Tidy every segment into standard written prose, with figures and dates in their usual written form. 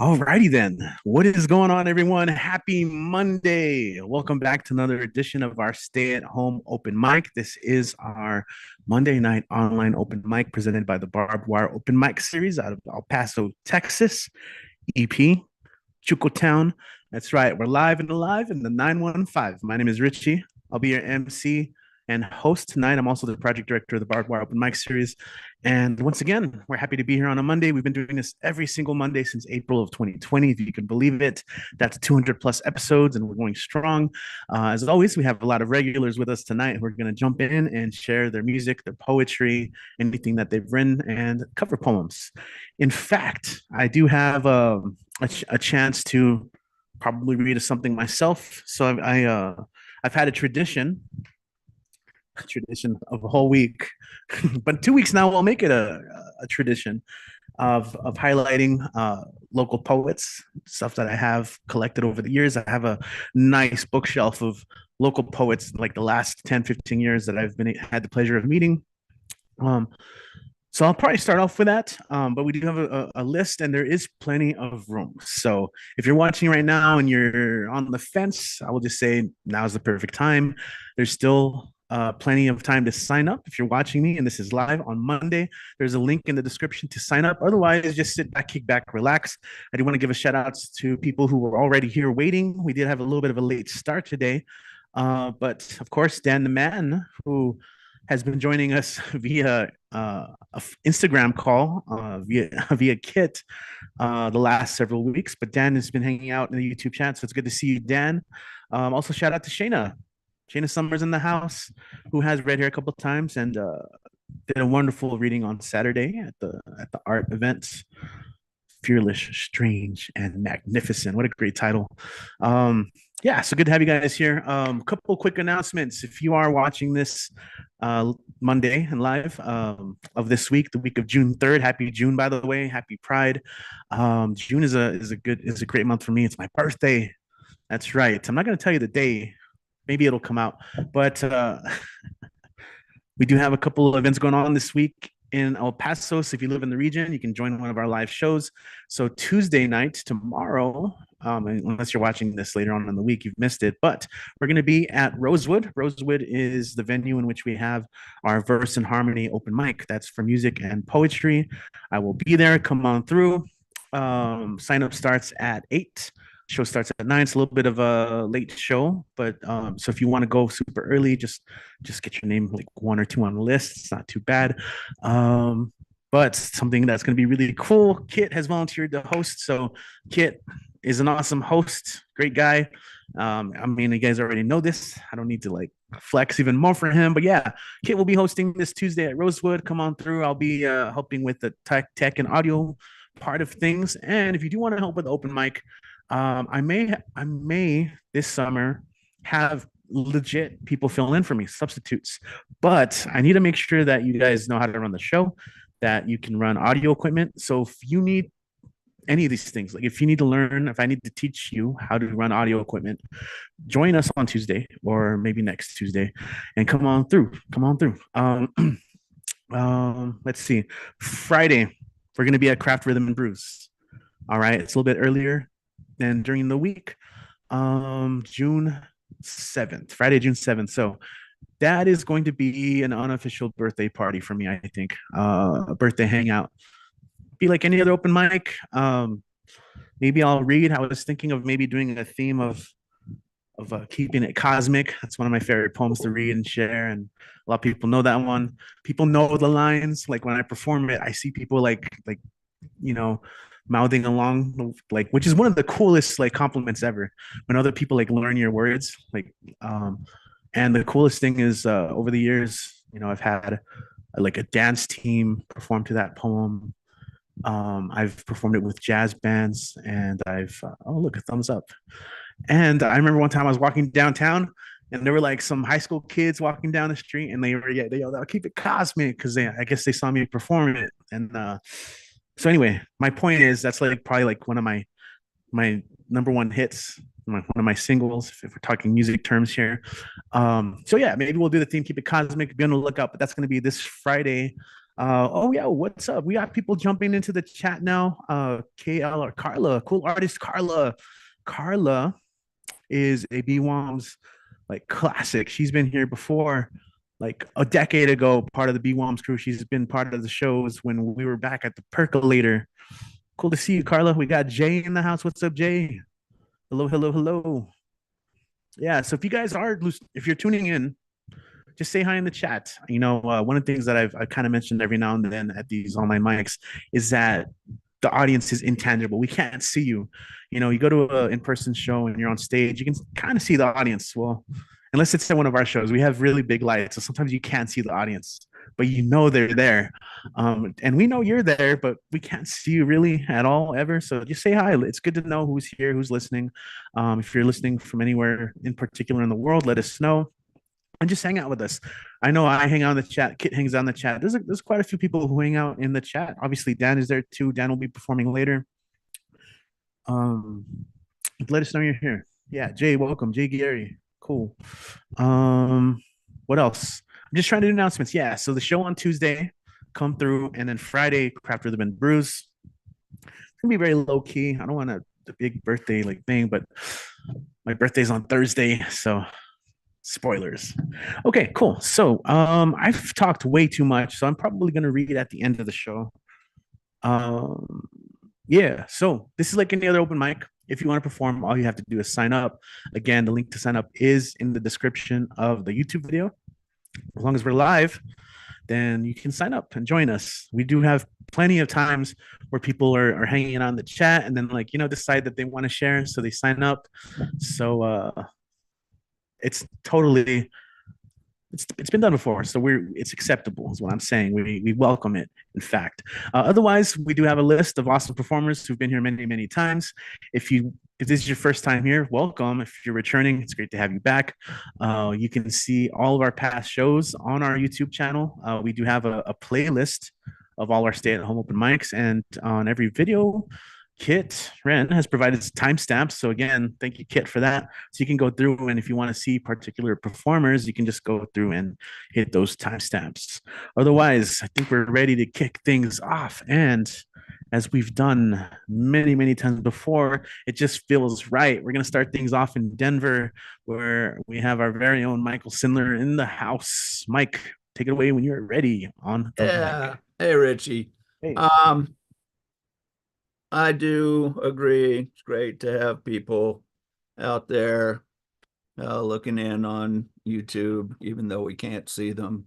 Alrighty then. What is going on, everyone? Happy Monday. Welcome back to another edition of our stay-at-home open mic. This is our Monday night online open mic presented by the Barbed Wire Open Mic Series out of El Paso, Texas, EP, Chuco Town. That's right. We're live and alive in the 915. My name is Richie. I'll be your MC and host tonight. I'm also the project director of the Barbed Wire Open Mic Series. And once again, we're happy to be here on a Monday. We've been doing this every single Monday since April of 2020, if you can believe it. That's 200 plus episodes, and we're going strong. As always, we have a lot of regulars with us tonight. We're going to jump in and share their music, their poetry, anything that they've written, and cover poems. In fact, I do have a chance to probably read something myself. So I've had a tradition of a whole week, but 2 weeks now we'll make it a tradition of highlighting local poets, stuff that I have collected over the years. I have a nice bookshelf of local poets like the last 10, 15 years that I've been had the pleasure of meeting. Um, so I'll probably start off with that. But we do have a list, and there is plenty of room. So if you're watching right now and you're on the fence, I will just say now's the perfect time. There's still plenty of time to sign up. If you're watching me and this is live on Monday, there's a link in the description to sign up. Otherwise, just sit back, kick back, relax. I do want to give a shout out to people who were already here waiting. We did have a little bit of a late start today. But of course, Dan the Man, who has been joining us via Instagram call via Kit the last several weeks. But Dan has been hanging out in the YouTube chat, so it's good to see you, Dan. Also, shout out to Shayna. Shayna Summers in the house, who has read here a couple of times and did a wonderful reading on Saturday at the art event. Fearless, Strange, and Magnificent. What a great title. Yeah, so good to have you guys here. Couple quick announcements. If you are watching this Monday and live of this week, the week of June 3rd, happy June, by the way, happy Pride. June is a great month for me. It's my birthday. That's right. I'm not going to tell you the day. Maybe it'll come out, but we do have a couple of events going on this week in El Paso. So if you live in the region, you can join one of our live shows. So Tuesday night, tomorrow, unless you're watching this later on in the week, you've missed it, but we're going to be at Rosewood. Rosewood is the venue in which we have our verse and harmony open mic. That's for music and poetry. I will be there. Come on through. Sign up starts at 8. Show starts at 9. It's a little bit of a late show, but so if you want to go super early, just get your name like 1 or 2 on the list. It's not too bad. But something that's going to be really cool. Kit has volunteered to host, so Kit is an awesome host, great guy. I mean, you guys already know this. I don't need to like flex even more for him, but yeah, Kit will be hosting this Tuesday at Rosewood. Come on through. I'll be helping with the tech and audio part of things, and if you do want to help with open mic, I may this summer have legit people fill in for me, substitutes. But I need to make sure that you guys know how to run the show, that you can run audio equipment. So if you need any of these things, like if you need to learn, if I need to teach you how to run audio equipment, join us on Tuesday or maybe next Tuesday, and come on through. Come on through. Let's see. Friday, we're going to be at Craft Rhythm and Brews. All right, it's a little bit earlier than during the week. June 7th, Friday, June 7th. So that is going to be an unofficial birthday party for me, I think. A birthday hangout. Be like any other open mic. Maybe I'll read. I was thinking of maybe doing a theme of keeping it cosmic. That's one of my favorite poems to read and share, and a lot of people know that one. People know the lines. Like when I perform it, I see people like you know mouthing along, like, which is one of the coolest like compliments ever, when other people like learn your words, like and the coolest thing is over the years, I've had like a dance team perform to that poem. I've performed it with jazz bands, and I've oh, look, a thumbs up. And I remember one time I was walking downtown, and there were like some high school kids walking down the street, and they yelled, "I'll keep it cosmic," because I guess they saw me perform it. And so anyway, my point is that's like probably like one of my number one hits, one of my singles, if we're talking music terms here. So yeah, maybe we'll do the theme, keep it cosmic. Be on the lookout, but that's going to be this Friday, Oh yeah, what's up? We got people jumping into the chat now. KL or Carla, cool artist Carla. Carla is a BWOMS like classic. She's been here before, like a decade ago, part of the BWOMS crew. She's been part of the shows when we were back at the Percolator. Cool to see you, Carla. We got Jay in the house. What's up, Jay? Hello, hello, hello. Yeah, so if you guys are, if you're tuning in, just say hi in the chat. One of the things that I kind of mentioned every now and then at these online mics is that the audience is intangible. We can't see you. You go to an in-person show and you're on stage, you can kind of see the audience. Well, unless it's at one of our shows, we have really big lights, so sometimes you can't see the audience, but they're there. And we know you're there, but we can't see you really at all ever. So just say hi. It's good to know who's here, who's listening. If you're listening from anywhere in particular in the world, let us know and just hang out with us. I know I hang out in the chat. Kit hangs out in the chat. There's quite a few people who hang out in the chat. Obviously, Dan is there too. Dan will be performing later. Um, let us know you're here. Yeah, Jay, welcome. Jay Gary, cool. What else? I'm just trying to do announcements. Yeah, so the show on Tuesday, come through, and then Friday, Craft Rhythm and Brews. It's gonna be very low key. I don't want a big birthday like thing, but my birthday's on Thursday, so spoilers. Okay, cool. So I've talked way too much, so I'm probably gonna read at the end of the show. Um yeah, so this is like any other open mic. If you want to perform, all you have to do is sign up. Again, the link to sign up is in the description of the YouTube video. As long as we're live, then you can sign up and join us. We do have plenty of times where people are hanging on the chat and then decide that they want to share, so they sign up. So it's totally it's been done before, so it's acceptable is what I'm saying. We welcome it, in fact. Otherwise, we do have a list of awesome performers who've been here many times. If this is your first time here, welcome. If you're returning, it's great to have you back. You can see all of our past shows on our YouTube channel. We do have a playlist of all our stay-at-home open mics, and on every video, Kit Ren has provided timestamps. So again, thank you, Kit, for that. So you can go through, and if you want to see particular performers, you can just go through and hit those timestamps. Otherwise, I think we're ready to kick things off. And as we've done many times before, it just feels right. We're going to start things off in Denver, where we have our very own Michael Sindler in the house. Mike, take it away when you're ready on the Yeah. mic. Hey, Richie. Hey. Um, I do agree. It's great to have people out there looking in on YouTube, even though we can't see them.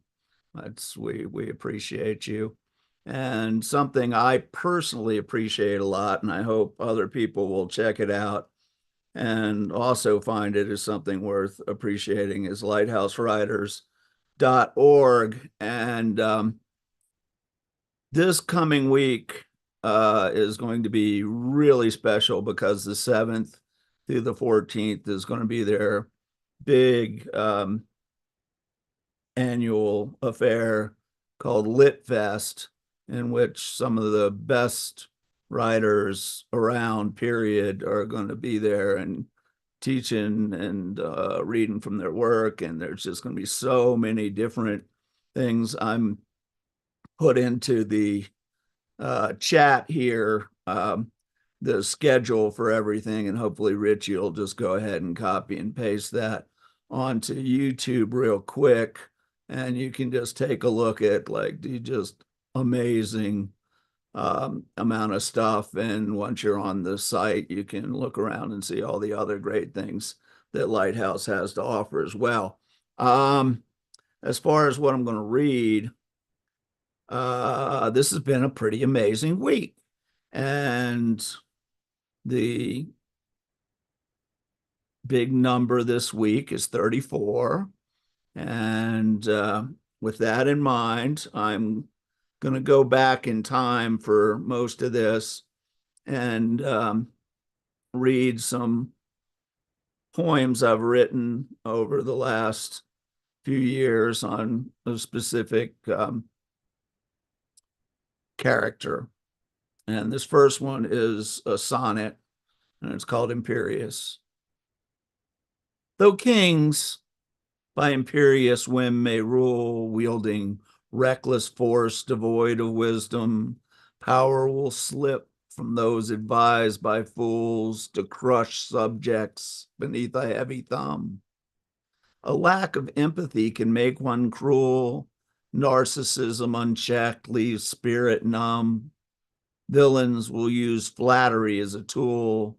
We appreciate you. And something I personally appreciate a lot, and I hope other people will check it out and also find it as something worth appreciating, is lighthouseriders.org. And this coming week is going to be really special because the 7th through the 14th is going to be their big annual affair called Lit Fest, in which some of the best writers around, period, are going to be there and teaching and reading from their work. And there's just going to be so many different things. I'm put into the chat here the schedule for everything, and hopefully Richie will just go ahead and copy and paste that onto YouTube real quick, and you can just take a look at like the just amazing amount of stuff. And once you're on the site, you can look around and see all the other great things that Lighthouse has to offer as well. As far as what I'm going to read, this has been a pretty amazing week. And the big number this week is 34. And with that in mind, I'm going to go back in time for most of this and read some poems I've written over the last few years on a specific character. And this first one is a sonnet, and it's called Imperious. Though kings by imperious whim may rule, wielding reckless force devoid of wisdom. Power will slip from those advised by fools to crush subjects beneath a heavy thumb. A lack of empathy can make one cruel. Narcissism unchecked leaves spirit numb. Villains will use flattery as a tool,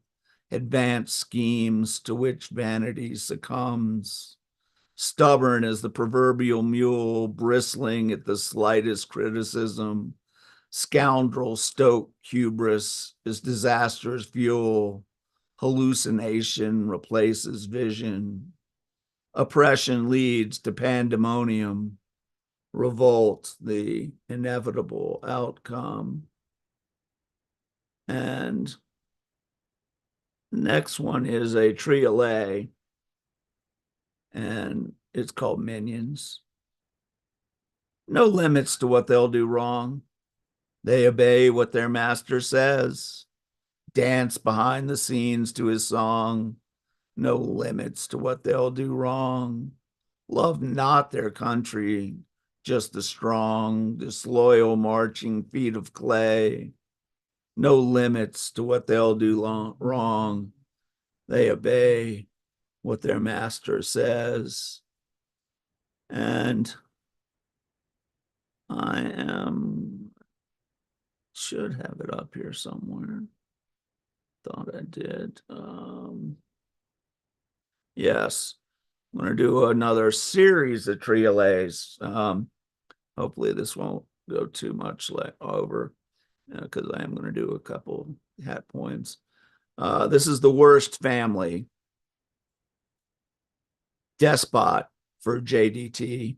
advanced schemes to which vanity succumbs. Stubborn as the proverbial mule, bristling at the slightest criticism. Scoundrel stoke hubris is disaster's fuel. Hallucination replaces vision. Oppression leads to pandemonium. Revolt, the inevitable outcome. And next one is a triolet, and it's called Minions. No limits to what they'll do wrong. They obey what their master says, dance behind the scenes to his song. No limits to what they'll do wrong. Love not their country, just the strong, disloyal marching feet of clay. No limits to what they'll do wrong. They obey what their master says. And should have it up here somewhere. Thought I did. Yes, I'm going to do another series of triolets. Hopefully this won't go too much over, because I am going to do a couple hat points. This is the worst family. Despot for JDT.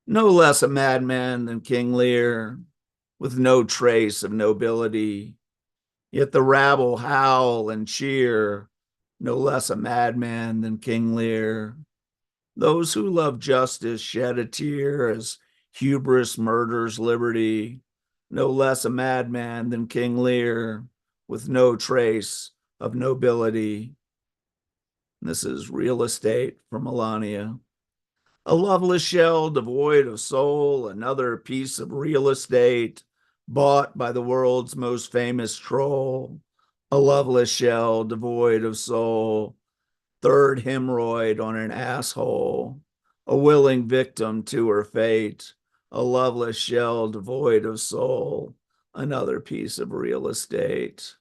No less a madman than King Lear, with no trace of nobility. Yet the rabble howl and cheer, no less a madman than King Lear. Those who love justice shed a tear as hubris murders liberty, no less a madman than King Lear, with no trace of nobility. This is Real Estate from Melania. A loveless shell devoid of soul, another piece of real estate bought by the world's most famous troll. A loveless shell devoid of soul, third hemorrhoid on an asshole, a willing victim to her fate. A loveless shell devoid of soul, another piece of real estate.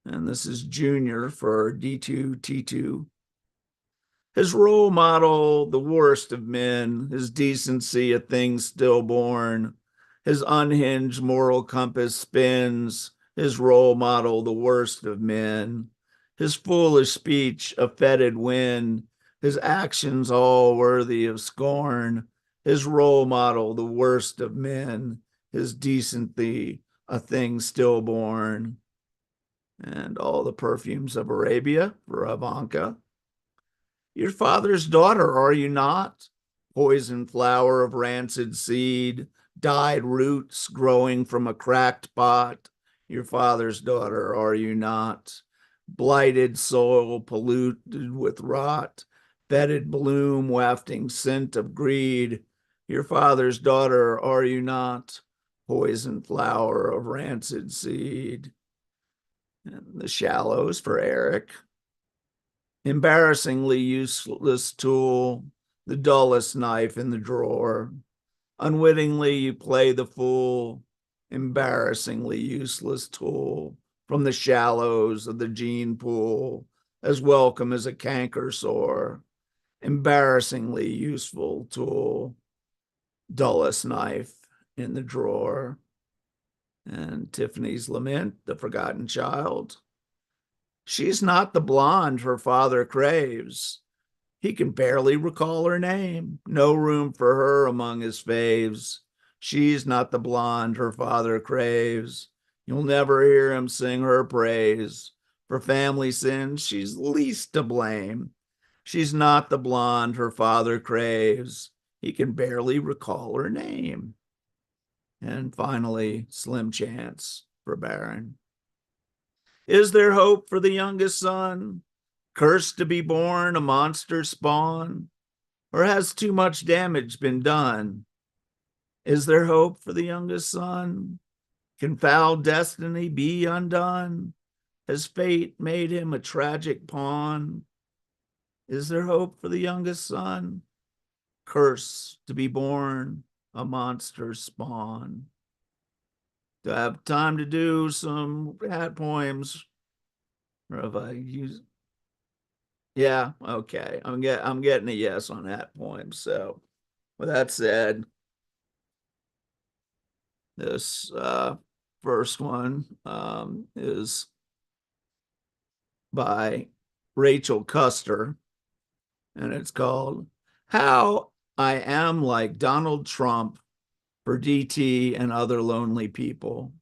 And this is Junior for D2T2. His role model, the worst of men, his decency, a thing stillborn, his unhinged moral compass spins, his role model, the worst of men, his foolish speech, a fetid wind, his actions all worthy of scorn, his role model, the worst of men, his decency, a thing stillborn. And all the perfumes of Arabia for Ivanka. Your father's daughter, are you not? Poison flower of rancid seed, dyed roots growing from a cracked pot. Your father's daughter, are you not? Blighted soil polluted with rot, fetid bloom wafting scent of greed. Your father's daughter, are you not? Poison flower of rancid seed. And the Shallows for Eric. Embarrassingly useless tool, the dullest knife in the drawer. Unwittingly you play the fool, embarrassingly useless tool from the shallows of the gene pool, as welcome as a canker sore. Embarrassingly useful tool, dullest knife in the drawer. And Tiffany's Lament, the Forgotten Child. She's not the blonde her father craves. He can barely recall her name. No room for her among his faves. She's not the blonde her father craves. You'll never hear him sing her praise. For family sins, she's least to blame. She's not the blonde her father craves. He can barely recall her name. And finally, Slim Chance for Baron. Is there hope for the youngest son, cursed to be born a monster spawn? Or has too much damage been done? Is there hope for the youngest son? Can foul destiny be undone? Has fate made him a tragic pawn? Is there hope for the youngest son? Curse to be born a monster spawn. Do I have time to do some hat poems? Or have I used? Yeah, okay. I'm getting a yes on hat poems. So with that said, this first one is by Rachel Custer, and it's called How I Am Like Donald Trump for DT and Other Lonely People.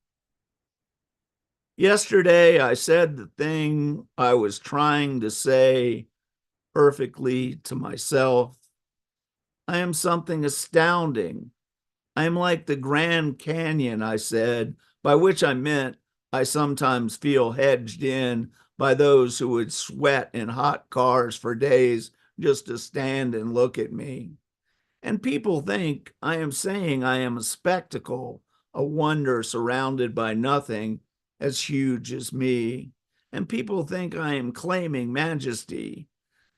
Yesterday, I said the thing I was trying to say perfectly to myself. I am something astounding. I am like the Grand Canyon, I said, by which I meant I sometimes feel hedged in by those who would sweat in hot cars for days just to stand and look at me. And people think I am saying I am a spectacle, a wonder surrounded by nothing as huge as me. And people think I am claiming majesty.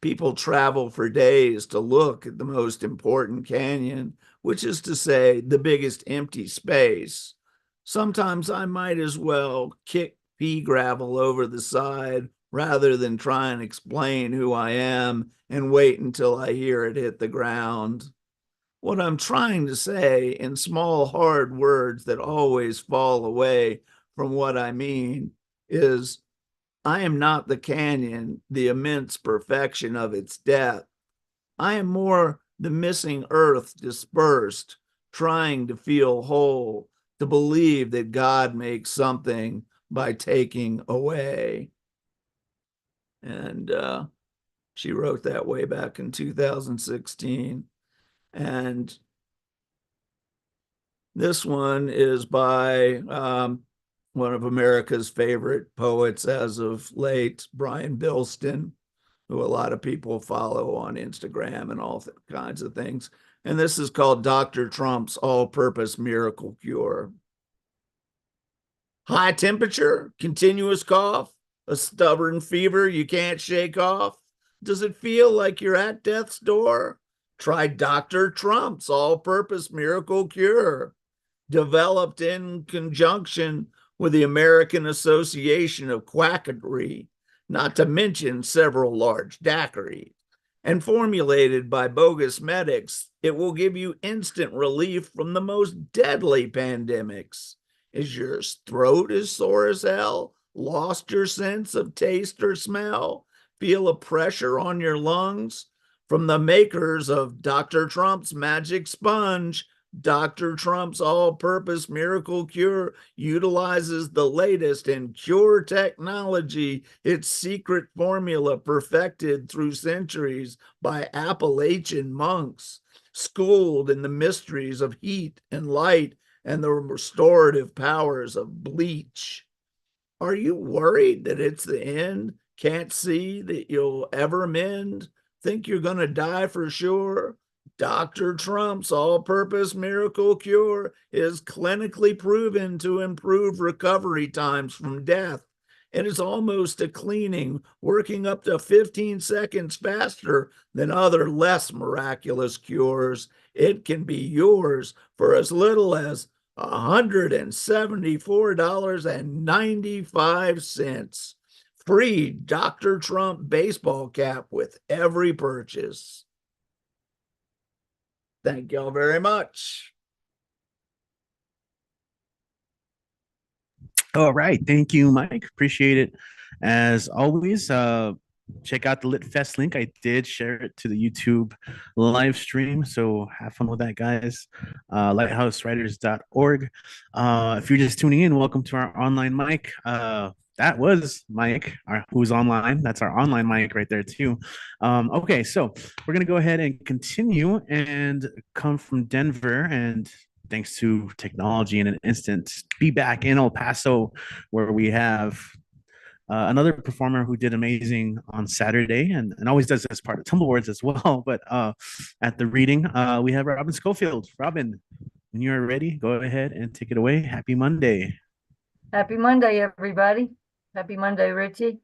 People travel for days to look at the most important canyon, which is to say, the biggest empty space. Sometimes I might as well kick pea gravel over the side rather than try and explain who I am and wait until I hear it hit the ground. What I'm trying to say in small, hard words that always fall away from what I mean is I am not the canyon, the immense perfection of its depth. I am more the missing earth dispersed, trying to feel whole, to believe that God makes something by taking away. And she wrote that way back in 2016. And this one is by one of America's favorite poets as of late, Brian Bilston, who a lot of people follow on Instagram and all kinds of things. And this is called Dr. Trump's All-Purpose Miracle Cure. High temperature, continuous cough, a stubborn fever you can't shake off. Does it feel like you're at death's door? Try Dr. Trump's All-Purpose Miracle Cure, developed in conjunction with the American Association of Quackery, not to mention several large daiquiris, and formulated by bogus medics. It will give you instant relief from the most deadly pandemics. Is your throat as sore as hell? Lost your sense of taste or smell? Feel a pressure on your lungs? From the makers of Dr. Trump's Magic Sponge, Dr. Trump's all-purpose miracle cure utilizes the latest in cure technology, its secret formula perfected through centuries by Appalachian monks, schooled in the mysteries of heat and light and the restorative powers of bleach. Are you worried that it's the end? Can't see that you'll ever mend? Think you're going to die for sure? Dr. Trump's all-purpose miracle cure is clinically proven to improve recovery times from death. And it's almost a cleaning, working up to 15 seconds faster than other less miraculous cures. It can be yours for as little as $174.95. Free Dr. Trump baseball cap with every purchase. Thank y'all very much. All right. Thank you, Mike. Appreciate it. As always, check out the Lit Fest link. I did share it to the YouTube live stream. So have fun with that, guys. Lighthousewriters.org. If you're just tuning in, welcome to our online mic. That was Mike, who's online. That's our online mic right there, too. Okay, so we're going to go ahead and continue and come from Denver, and thanks to technology in an instant, be back in El Paso, where we have another performer who did amazing on Saturday and always does as part of Tumble Awards as well. But at the reading, we have Robin Schofield. Robin, when you're ready, go ahead and take it away. Happy Monday. Happy Monday, everybody. Happy Monday, Richie.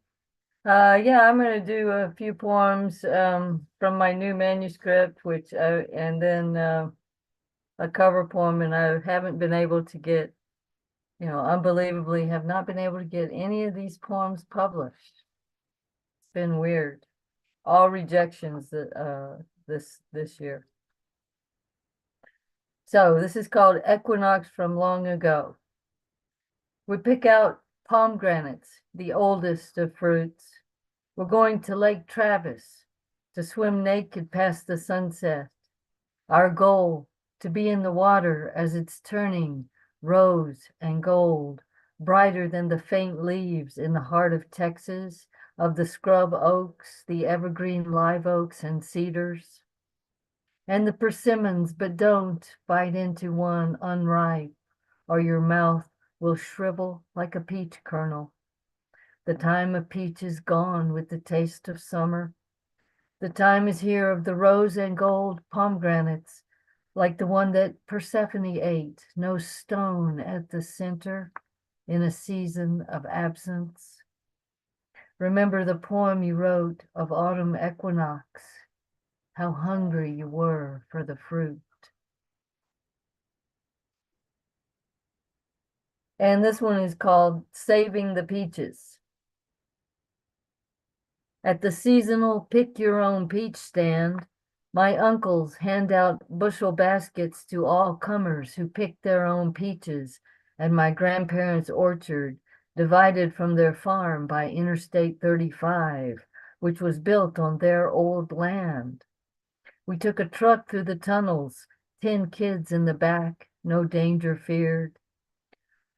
Yeah, I'm going to do a few poems from my new manuscript, and then a cover poem, and I haven't been able to get, unbelievably have not been able to get any of these poems published. It's been weird. All rejections this year. So this is called Equinox from Long Ago. We pick out pomegranates, the oldest of fruits. We're going to Lake Travis to swim naked past the sunset. Our goal, to be in the water as it's turning rose and gold, brighter than the faint leaves in the heart of Texas, of the scrub oaks, the evergreen live oaks and cedars, and the persimmons, but don't bite into one unripe, or your mouth will shrivel like a peach kernel. The time of peach is gone with the taste of summer. The time is here of the rose and gold pomegranates, like the one that Persephone ate, no stone at the center in a season of absence. Remember the poem you wrote of autumn equinox, how hungry you were for the fruit. And this one is called Saving the Peaches. At the seasonal pick-your-own peach stand, my uncles hand out bushel baskets to all comers who pick their own peaches at my grandparents' orchard, divided from their farm by Interstate 35, which was built on their old land. We took a truck through the tunnels, 10 kids in the back, no danger feared.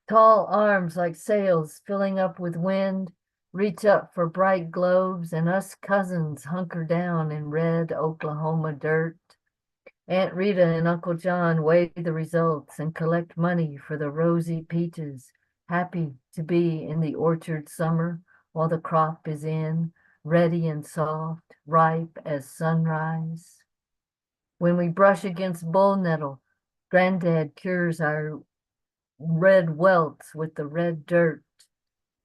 Tall arms like sails filling up with wind, reach up for bright globes, and us cousins hunker down in red Oklahoma dirt. Aunt Rita and Uncle John weigh the results and collect money for the rosy peaches, happy to be in the orchard summer while the crop is in, ready and soft, ripe as sunrise. When we brush against bull nettle, Granddad cures our red welts with the red dirt.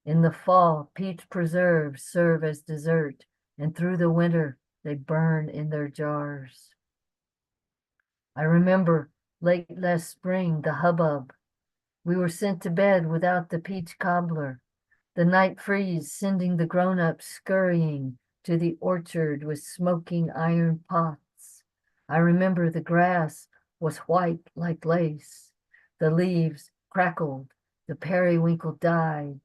In the fall, peach preserves serve as dessert, and through the winter, they burn in their jars. I remember late last spring, the hubbub. We were sent to bed without the peach cobbler, the night freeze sending the grown-ups scurrying to the orchard with smoking iron pots. I remember the grass was white like lace. The leaves crackled, the periwinkle died.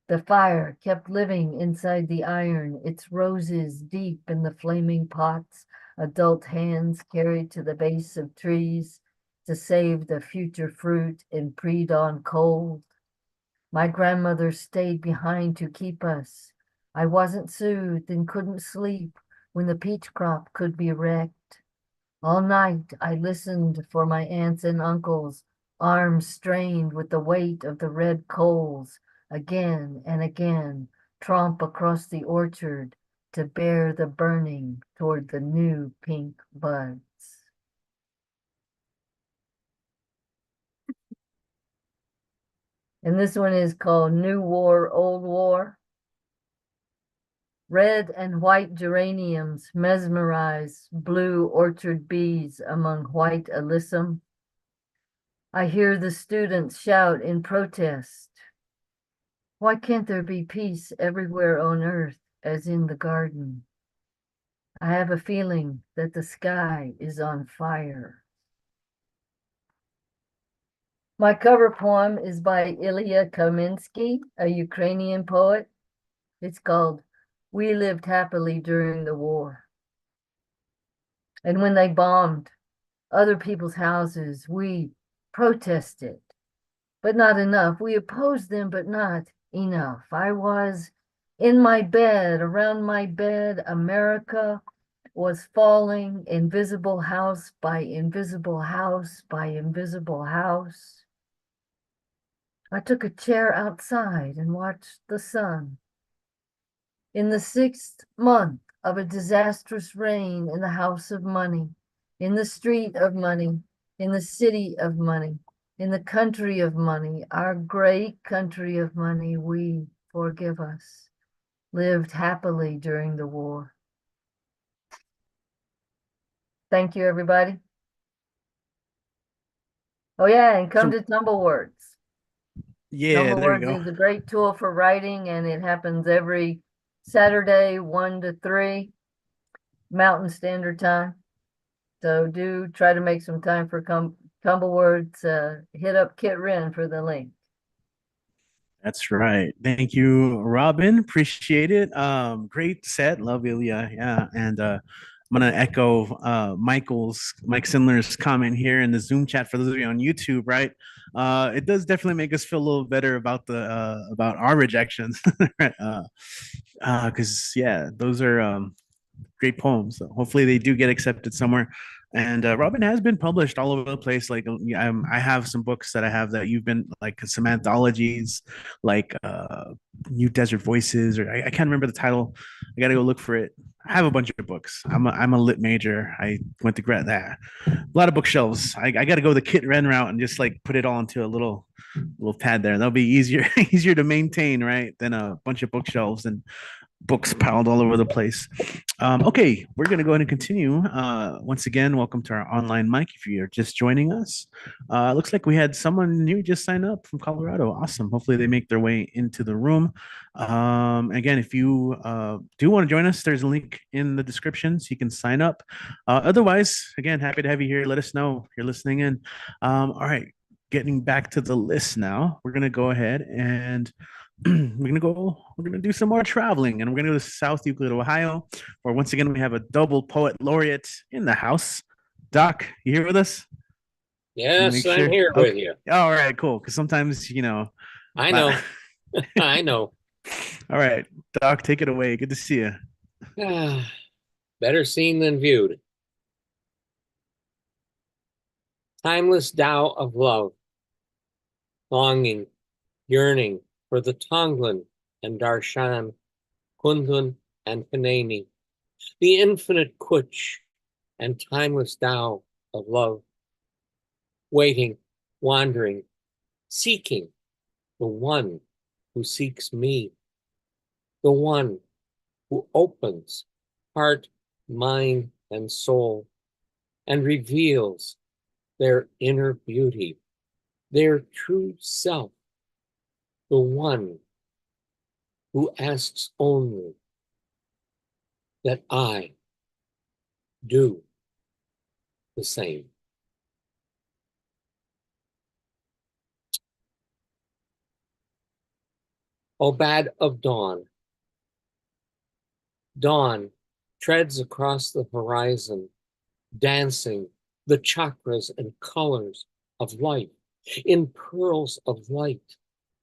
The fire kept living inside the iron, its roses deep in the flaming pots adult hands carried to the base of trees to save the future fruit in pre-dawn cold. My grandmother stayed behind to keep us. I wasn't soothed and couldn't sleep when the peach crop could be wrecked. All night I listened for my aunts and uncles, arms strained with the weight of the red coals, again and again, tromp across the orchard to bear the burning toward the new pink buds. And this one is called New War, Old War. Red and white geraniums mesmerize blue orchard bees among white alyssum. I hear the students shout in protest. Why can't there be peace everywhere on earth as in the garden? I have a feeling that the sky is on fire. My cover poem is by Ilya Kaminsky, a Ukrainian poet. It's called We Lived Happily During the War. And when they bombed other people's houses, we protested, but not enough. We opposed them, but not enough. I was in my bed, around my bed, America was falling, invisible house by invisible house by invisible house. I took a chair outside and watched the sun. In the 6th month of a disastrous reign in the house of money, in the street of money, in the city of money, in the country of money, our great country of money, we, forgive us, lived happily during the war. Thank you, everybody. Oh yeah, and come to Tumble Words. Yeah, Tumble there you Words go. is a great tool for writing, and it happens every Saturday, 1 to 3 Mountain Standard Time. So do try to make some time for Tumble Words. Hit up Kit Wren for the link. That's right. Thank you, Robin. Appreciate it. Great set. Love Ilya. Yeah. And I'm gonna echo Mike Sindler's comment here in the Zoom chat for those of you on YouTube, right? It does definitely make us feel a little better about our rejections. Because yeah, those are great poems. So hopefully they do get accepted somewhere. And Robin has been published all over the place. Like I have some books that I have that you've been like some anthologies, like New Desert Voices, or I can't remember the title. I got to go look for it. I have a bunch of books. I'm a lit major. I went to grad that. A lot of bookshelves. I got to go the Kit Wren route and just like put it all into a little pad there. That'll be easier to maintain, right? Than a bunch of bookshelves and books piled all over the place. Okay, we're going to go ahead and continue. Once again, welcome to our online mic. If you're just joining us, looks like we had someone new just sign up from Colorado. Awesome. Hopefully, they make their way into the room. Again, if you do want to join us, there's a link in the description so you can sign up. Otherwise, again, happy to have you here. Let us know if you're listening in. All right, getting back to the list now, we're going to go ahead and we're gonna do some more traveling, and we're gonna go to South Euclid, Ohio, where once again we have a double poet laureate in the house. Doc, you here with us? Yes, Make I'm sure. here with Okay. you. All right, cool. Because sometimes I know. I know. All right, Doc, take it away. Good to see you. Better seen than viewed. Timeless Tao of love, longing, yearning for the Tonglen and Darshan, Kundun and Hineni, the infinite Kuch and timeless Tao of love, waiting, wandering, seeking the one who seeks me, the one who opens heart, mind, and soul and reveals their inner beauty, their true self, the one who asks only that I do the same. O Bad of Dawn. Dawn treads across the horizon, dancing the chakras and colors of life in pearls of light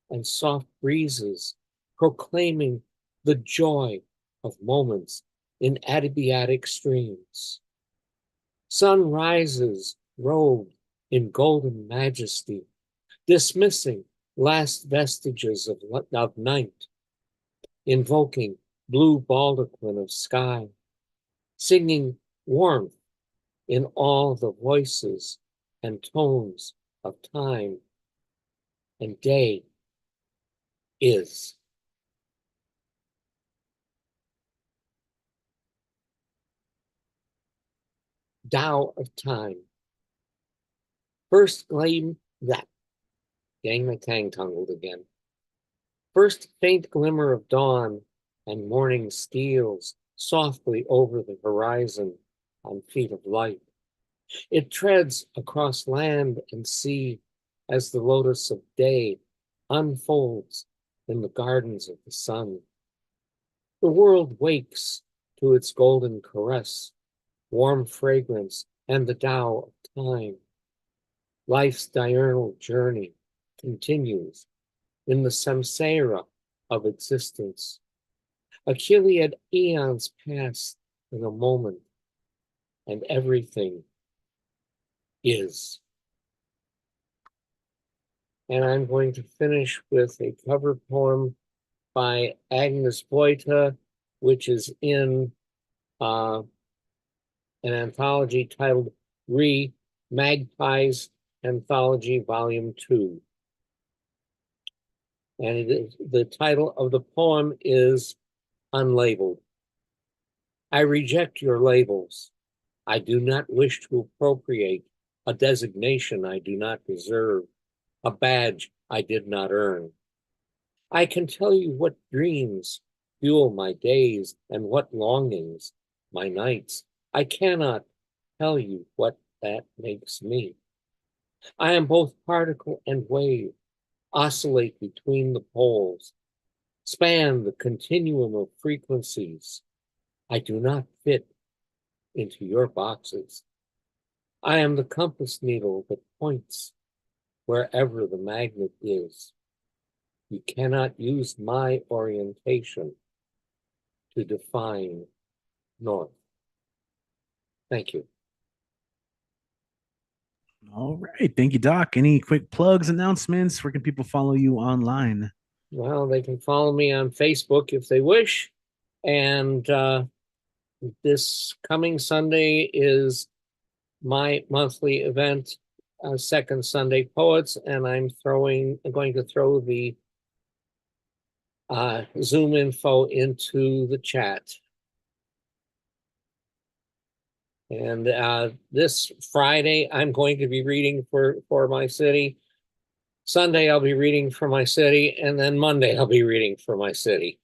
and soft breezes, proclaiming the joy of moments in adiabatic streams. Sun rises robed in golden majesty, dismissing last vestiges of night, invoking blue baldachin of sky, singing warmth in all the voices and tones of time, and day is. Tao of time. First gleam that. Dang, my tang tangled again. First faint glimmer of dawn, and morning steals softly over the horizon on feet of light. It treads across land and sea as the lotus of day unfolds in the gardens of the sun. The world wakes to its golden caress, warm fragrance, and the Tao of time. Life's diurnal journey continues in the samsara of existence. A Chiliad eons pass in a moment, and everything is. And I'm going to finish with a cover poem by Agnes Boita, which is in an anthology titled Magpies Anthology, Volume 2. And it is, the title of the poem is Unlabeled. I reject your labels. I do not wish to appropriate a designation I do not deserve, a badge I did not earn. I can tell you what dreams fuel my days and what longings my nights. I cannot tell you what that makes me. I am both particle and wave, oscillate between the poles, span the continuum of frequencies. I do not fit into your boxes. I am the compass needle that points wherever the magnet is. You cannot use my orientation to define north. Thank you. All right. Thank you, Doc. Any quick plugs, announcements? Where can people follow you online? Well, they can follow me on Facebook if they wish. And this coming Sunday is my monthly event, Second Sunday Poets, and I'm going to throw the Zoom info into the chat. And this Friday, I'm going to be reading for my city. Sunday, I'll be reading for my city. And then Monday, I'll be reading for my city.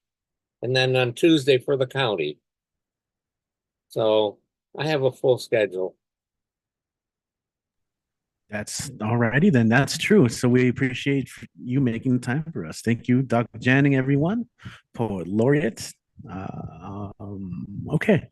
And then on Tuesday for the county. So I have a full schedule. That's all righty then. That's true. So we appreciate you making the time for us. Thank you, Dr. Janning, everyone, poet laureate. Okay,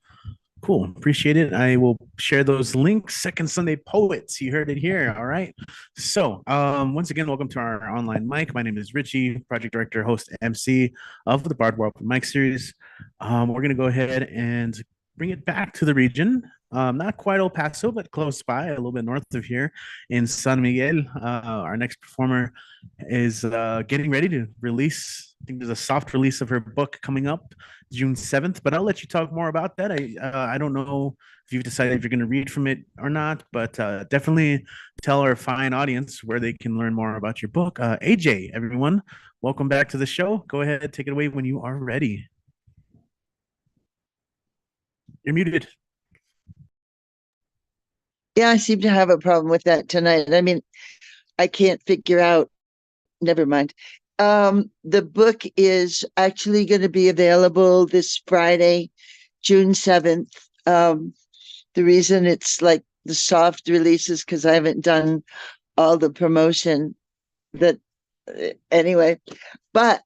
cool. Appreciate it. I will share those links. Second Sunday Poets. You heard it here. All right. So once again, welcome to our online mic. My name is Richie, project director, host, MC of the Barbed Mic series. We're gonna go ahead and bring it back to the region. Not quite El Paso, but close by, a little bit north of here in San Miguel. Our next performer is getting ready to release. I think there's a soft release of her book coming up June 7th, but I'll let you talk more about that. I don't know if you've decided if you're going to read from it or not, but definitely tell our fine audience where they can learn more about your book. AJ, everyone, welcome back to the show. Go ahead, take it away when you are ready. You're muted. Yeah, I seem to have a problem with that tonight. I mean, I can't figure out. Never mind. The book is actually going to be available this Friday, June 7th. The reason it's like the soft releases because I haven't done all the promotion that anyway. But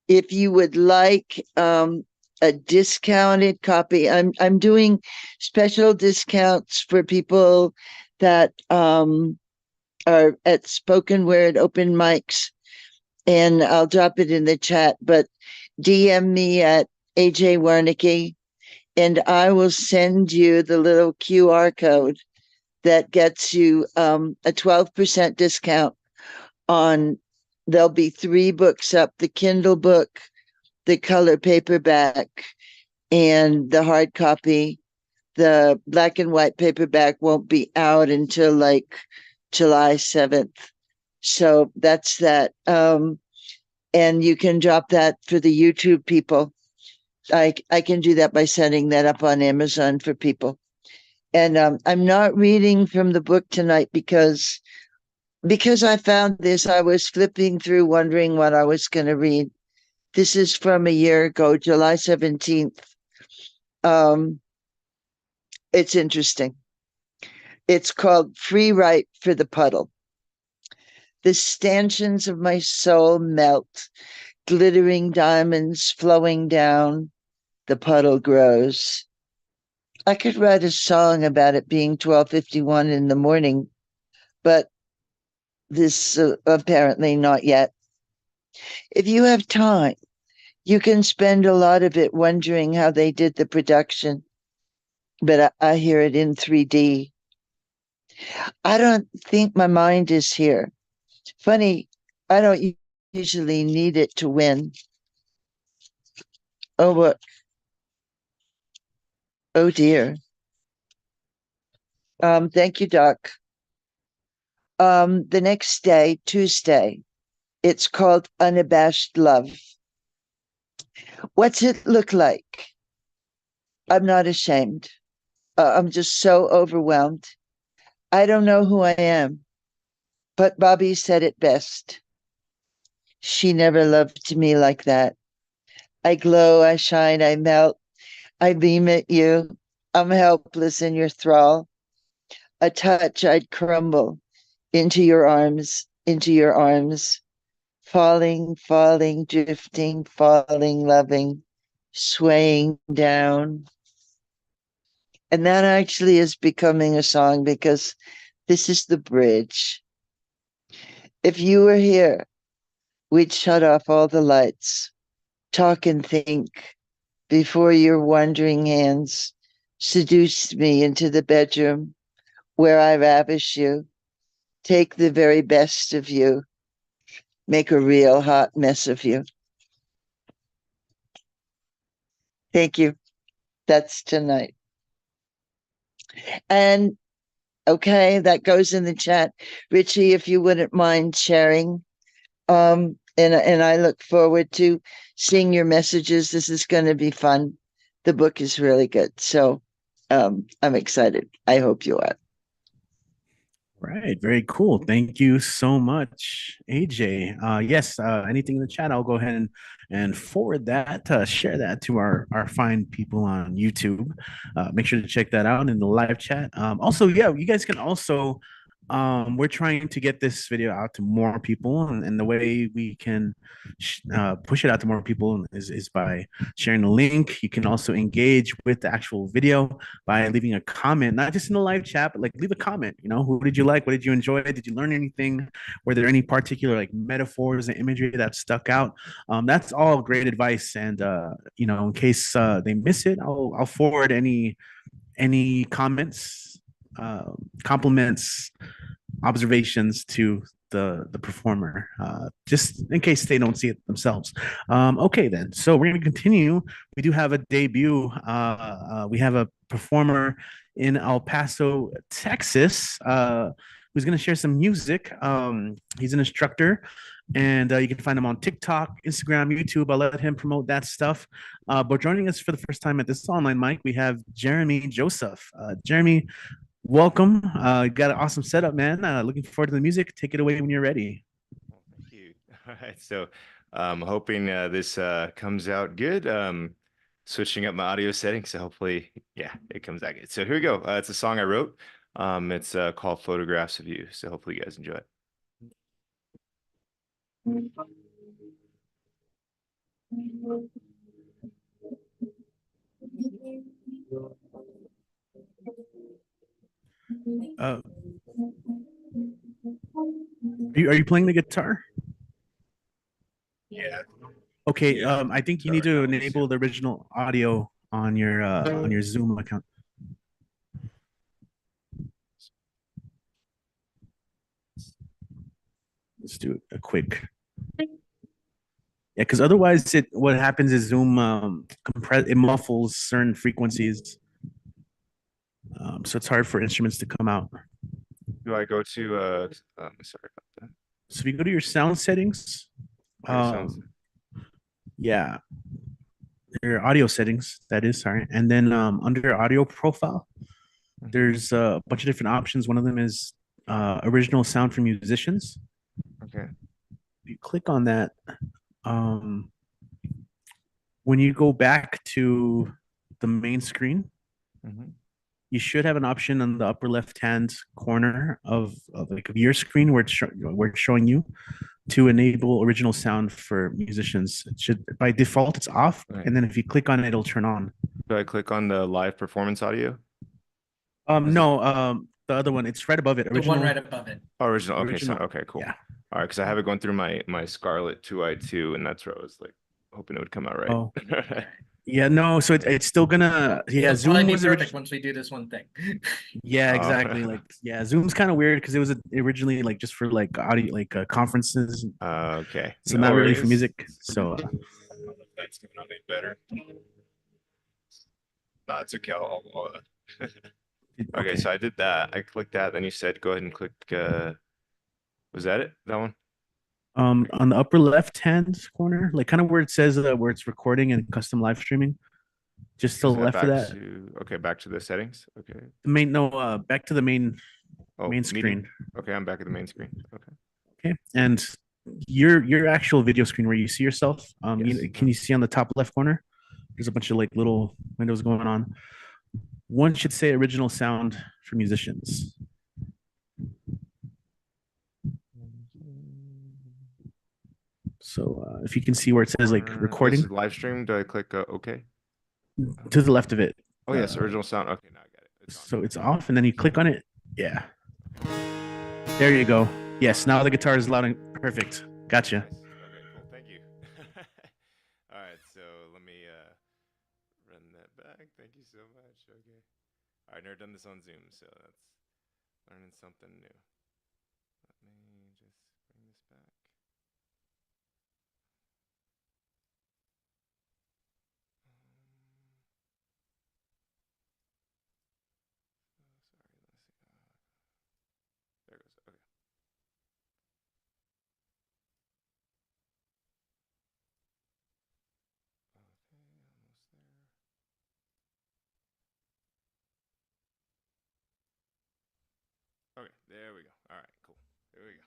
if you would like a discounted copy, I'm doing special discounts for people that are at spoken word open mics, and I'll drop it in the chat, but DM me at AJ Warnicki and I will send you the little QR code that gets you a 12% discount on, there'll be 3 books up, the Kindle book, the color paperback, and the hard copy. The black and white paperback won't be out until like July 7th. So that's that. And you can drop that for the YouTube people. I can do that by setting that up on Amazon for people. And I'm not reading from the book tonight because I found this. I was flipping through wondering what I was going to read. This is from a year ago, July 17th. It's interesting. It's called Free Right for the Puddle. The stanchions of my soul melt, glittering diamonds flowing down, the puddle grows. I could write a song about it being 12:51 in the morning, but this apparently not yet. If you have time, you can spend a lot of it wondering how they did the production, but I hear it in 3D. I don't think my mind is here. Funny, I don't usually need it to win. Oh, what? Oh, dear. Thank you, Doc. The next day, Tuesday, it's called Unabashed Love. What's it look like? I'm not ashamed. I'm just so overwhelmed. I don't know who I am, but Bobby said it best. She never loved me like that. I glow, I shine, I melt, I beam at you. I'm helpless in your thrall. A touch, I'd crumble into your arms, falling, falling, drifting, falling, loving, swaying down. And that actually is becoming a song because this is the bridge. If you were here, we'd shut off all the lights, talk and think before your wandering hands seduced me into the bedroom where I ravish you, take the very best of you, make a real hot mess of you. Thank you. That's tonight. And okay, that goes in the chat. Richie, if you wouldn't mind sharing. And I look forward to seeing your messages. This is going to be fun. The book is really good. So I'm excited. I hope you are. Right, very cool. Thank you so much, AJ. Yes, anything in the chat, I'll go ahead and forward that, share that to our fine people on YouTube. Make sure to check that out in the live chat. Also, yeah, you guys can also we're trying to get this video out to more people, and the way we can push it out to more people is by sharing the link. You can also engage with the actual video by leaving a comment, not just in the live chat, but like leave a comment. You know, who did you like? What did you enjoy? Did you learn anything? Were there any particular like metaphors and imagery that stuck out? That's all great advice. And you know, in case they miss it, I'll forward any comments, compliments, observations to the performer, just in case they don't see it themselves. Okay, then. So we're going to continue. We do have a debut. We have a performer in El Paso, Texas, who's going to share some music. He's an instructor, and you can find him on TikTok, Instagram, YouTube. I'll let him promote that stuff. But joining us for the first time at this online mic, we have Jeremy Joseph. Jeremy, welcome. Got an awesome setup, man. Looking forward to the music. Take it away when you're ready. Thank you. All right. So hoping this comes out good. Switching up my audio settings. So hopefully, yeah, it comes out good. So here we go. It's a song I wrote. It's called Photographs of You. So hopefully you guys enjoy it. Are you playing the guitar? Yeah. Okay. I think you need to enable the original audio on your Zoom account. Let's do a quick. Yeah, because otherwise, what happens is Zoom it muffles certain frequencies, so it's hard for instruments to come out. Do I go to sorry about that. So if you go to your sound settings, yeah, your audio settings, that is, sorry, and then under audio profile, there's a bunch of different options. One of them is original sound for musicians. Okay. If you click on that, when you go back to the main screen, you should have an option on the upper left-hand corner of your screen where it's showing you to enable original sound for musicians. It should, by default, it's off, and then if you click on it, it'll turn on. Do I click on the live performance audio? No, the other one, it's right above it. The one right above it. Oh, original. Okay, Original. so okay, cool. Yeah. All right, because I have it going through my Scarlett 2i2, and that's where I was like hoping it would come out right. Oh. Yeah, no, so it's still gonna, yeah, It'll Zoom probably be was perfect once we do this one thing. Yeah, exactly. Like, yeah, Zoom's kind of weird because it was originally like just for like audio, like conferences. Okay. So not really for music. So that's gonna be better. No, it's okay. Okay, so I did that. I clicked that. Then you said go ahead and click Was that it? That one? On the upper left hand corner, like kind of where it says where it's recording and custom live streaming, just to Is the that left of back that. to okay, back to the settings. Okay. The main no, back to the main Oh, main meeting. screen. Okay, I'm back at the main screen. Okay. Okay, and your actual video screen where you see yourself. Yes. Can you see on the top left corner? There's a bunch of like little windows going on. One should say original sound for musicians. So if you can see where it says like recording This is live stream. Do I click OK? to the left of it. Oh yes, original sound. Okay, now I got it. So it's off, and then you click on it. Yeah. There you go. Yes, now the guitar is loud and perfect. Gotcha. Nice. Okay, cool. Thank you. All right, so let me run that back. Thank you so much. Okay. All right, never done this on Zoom, so that's learning something new. Let me just bring this back. Sorry, let's see. There it goes. Okay. Okay, almost there. Okay, there we go. All right, cool. There we go.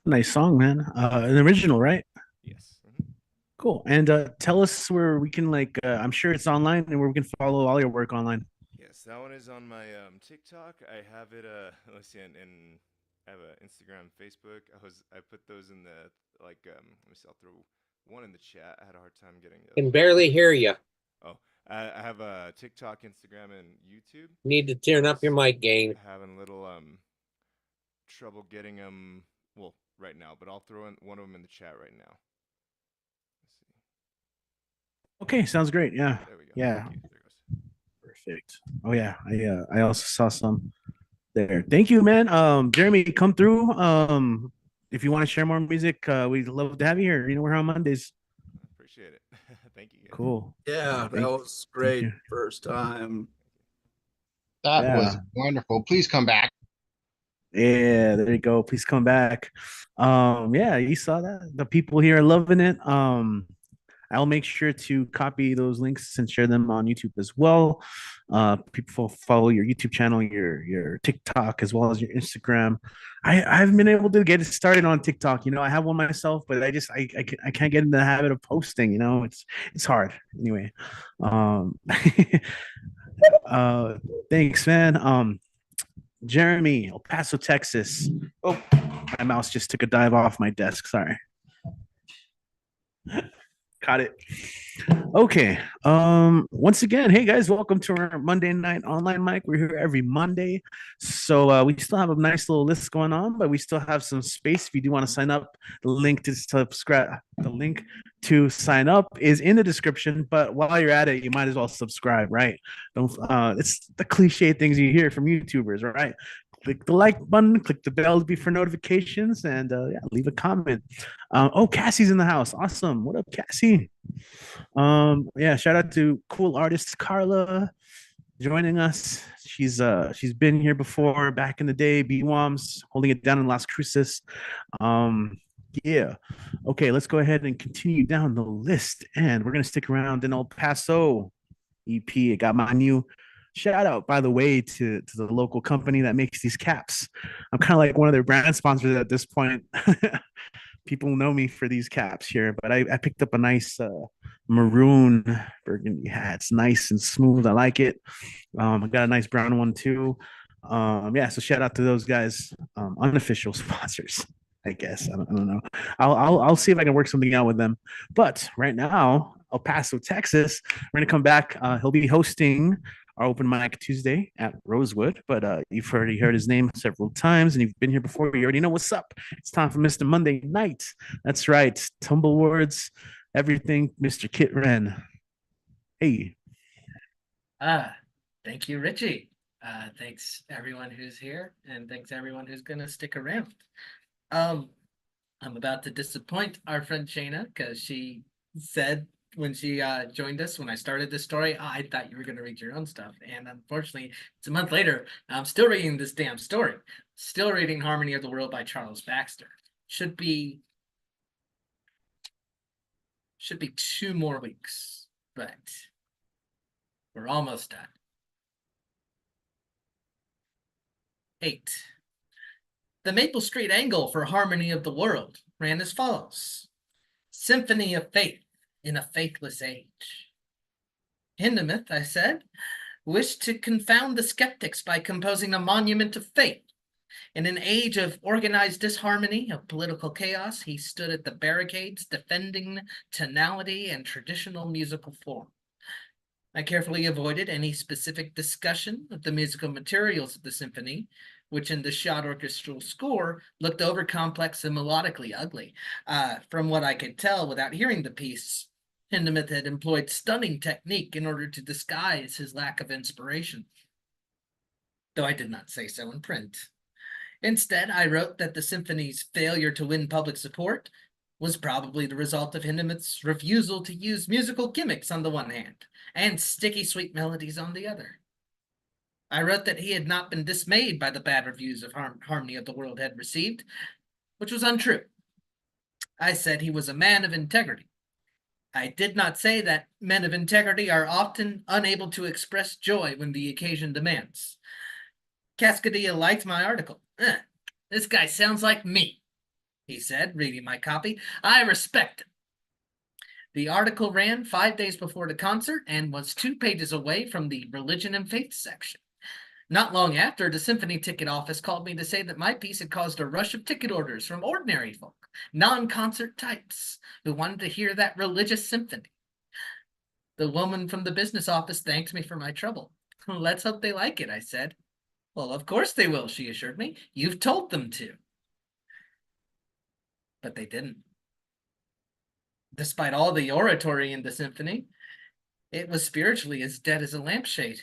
Nice song, man. An original, right? Yes. Cool. And tell us where we can I'm sure it's online and where we can follow all your work online. Yes, that one is on my TikTok. I have it let's see, and I have a Instagram, Facebook. I put those in the let me see, I'll throw one in the chat. I had a hard time getting the other Can one. barely hear you. Oh, I have a TikTok, Instagram, and YouTube. Need to turn up your mic gain. Having a little trouble getting them. Well, right now, but I'll throw in one of them in the chat right now. Let's see. Okay, sounds great. Yeah. There we go. Yeah. Thank you. There goes. Perfect. Oh yeah, I also saw some there. Thank you, man. Jeremy, come through. If you want to share more music, we'd love to have you here. You know, we're here on Mondays. Appreciate it. Thank you. Guys. Cool. Yeah, that was great. you. First time. That was wonderful. Please come back. Yeah, there you go. Please come back. Yeah, you saw that. The people here are loving it. I'll make sure to copy those links and share them on YouTube as well. People follow your YouTube channel, your TikTok, as well as your Instagram. I haven't been able to get it started on TikTok. You know, I have one myself, but I can't get in the habit of posting. You know, it's hard. Anyway, thanks, man. Jeremy, El Paso, Texas. Oh, my mouse just took a dive off my desk. Sorry. Caught it. Okay. Once again, hey guys, welcome to our Monday night online mic. We're here every Monday. So we still have a nice little list going on, but we still have some space if you do want to sign up. The link to sign up is in the description, but while you're at it, you might as well subscribe, right? Don't it's the cliche things you hear from YouTubers, right? Click the like button, click the bell to be for notifications, and yeah, leave a comment. Oh, Cassie's in the house. Awesome. What up, Cassie? Yeah, shout out to cool artist Carla joining us. She's been here before back in the day, BWOMS, holding it down in Las Cruces. Yeah. Okay, let's go ahead and continue down the list. And we're gonna stick around in El Paso EP. I got my new shout out, by the way, to the local company that makes these caps. I'm kind of like one of their brand sponsors at this point. People know me for these caps here, but I picked up a nice maroon burgundy hat. It's nice and smooth. I like it. I got a nice brown one too. Yeah, so shout out to those guys, unofficial sponsors. I guess I don't know. I'll see if I can work something out with them. But right now, El Paso, Texas, we're gonna come back. He'll be hosting our open mic Tuesday at Rosewood, but you've already heard his name several times and you've been here before. You already know what's up. It's time for Mr. Monday Night. That's right. Tumble words, everything, Mr. Kit Wren. Hey. Thank you, Richie. Thanks everyone who's here, and thanks everyone who's gonna stick around. I'm about to disappoint our friend Shayna because she said when she joined us when I started this story, I thought you were going to read your own stuff, and unfortunately it's a month later. I'm still reading this damn story. Still reading Harmony of the World by Charles Baxter. Should be 2 more weeks, but we're almost done. 8. The Maple Street angle for Harmony of the World ran as follows. Symphony of Faith in a Faithless Age. Hindemith, I said, wished to confound the skeptics by composing a monument of faith. In an age of organized disharmony, of political chaos, he stood at the barricades defending tonality and traditional musical form. I carefully avoided any specific discussion of the musical materials of the symphony, which in the shot orchestral score looked over-complex and melodically ugly. From what I could tell without hearing the piece, Hindemith had employed stunning technique in order to disguise his lack of inspiration, though I did not say so in print. Instead, I wrote that the symphony's failure to win public support was probably the result of Hindemith's refusal to use musical gimmicks on the one hand, and sticky sweet melodies on the other. I wrote that he had not been dismayed by the bad reviews of Harmony of the World had received, which was untrue. I said he was a man of integrity. I did not say that men of integrity are often unable to express joy when the occasion demands. Cascadia liked my article. This guy sounds like me. he said, reading my copy. I respect it. The article ran 5 days before the concert and was 2 pages away from the religion and faith section. Not long after, the symphony ticket office called me to say that my piece had caused a rush of ticket orders from ordinary folk, non-concert types, who wanted to hear that religious symphony. The woman from the business office thanked me for my trouble. Let's hope they like it, I said. Well, of course they will, she assured me. You've told them to. But they didn't. Despite all the oratory in the symphony, it was spiritually as dead as a lampshade.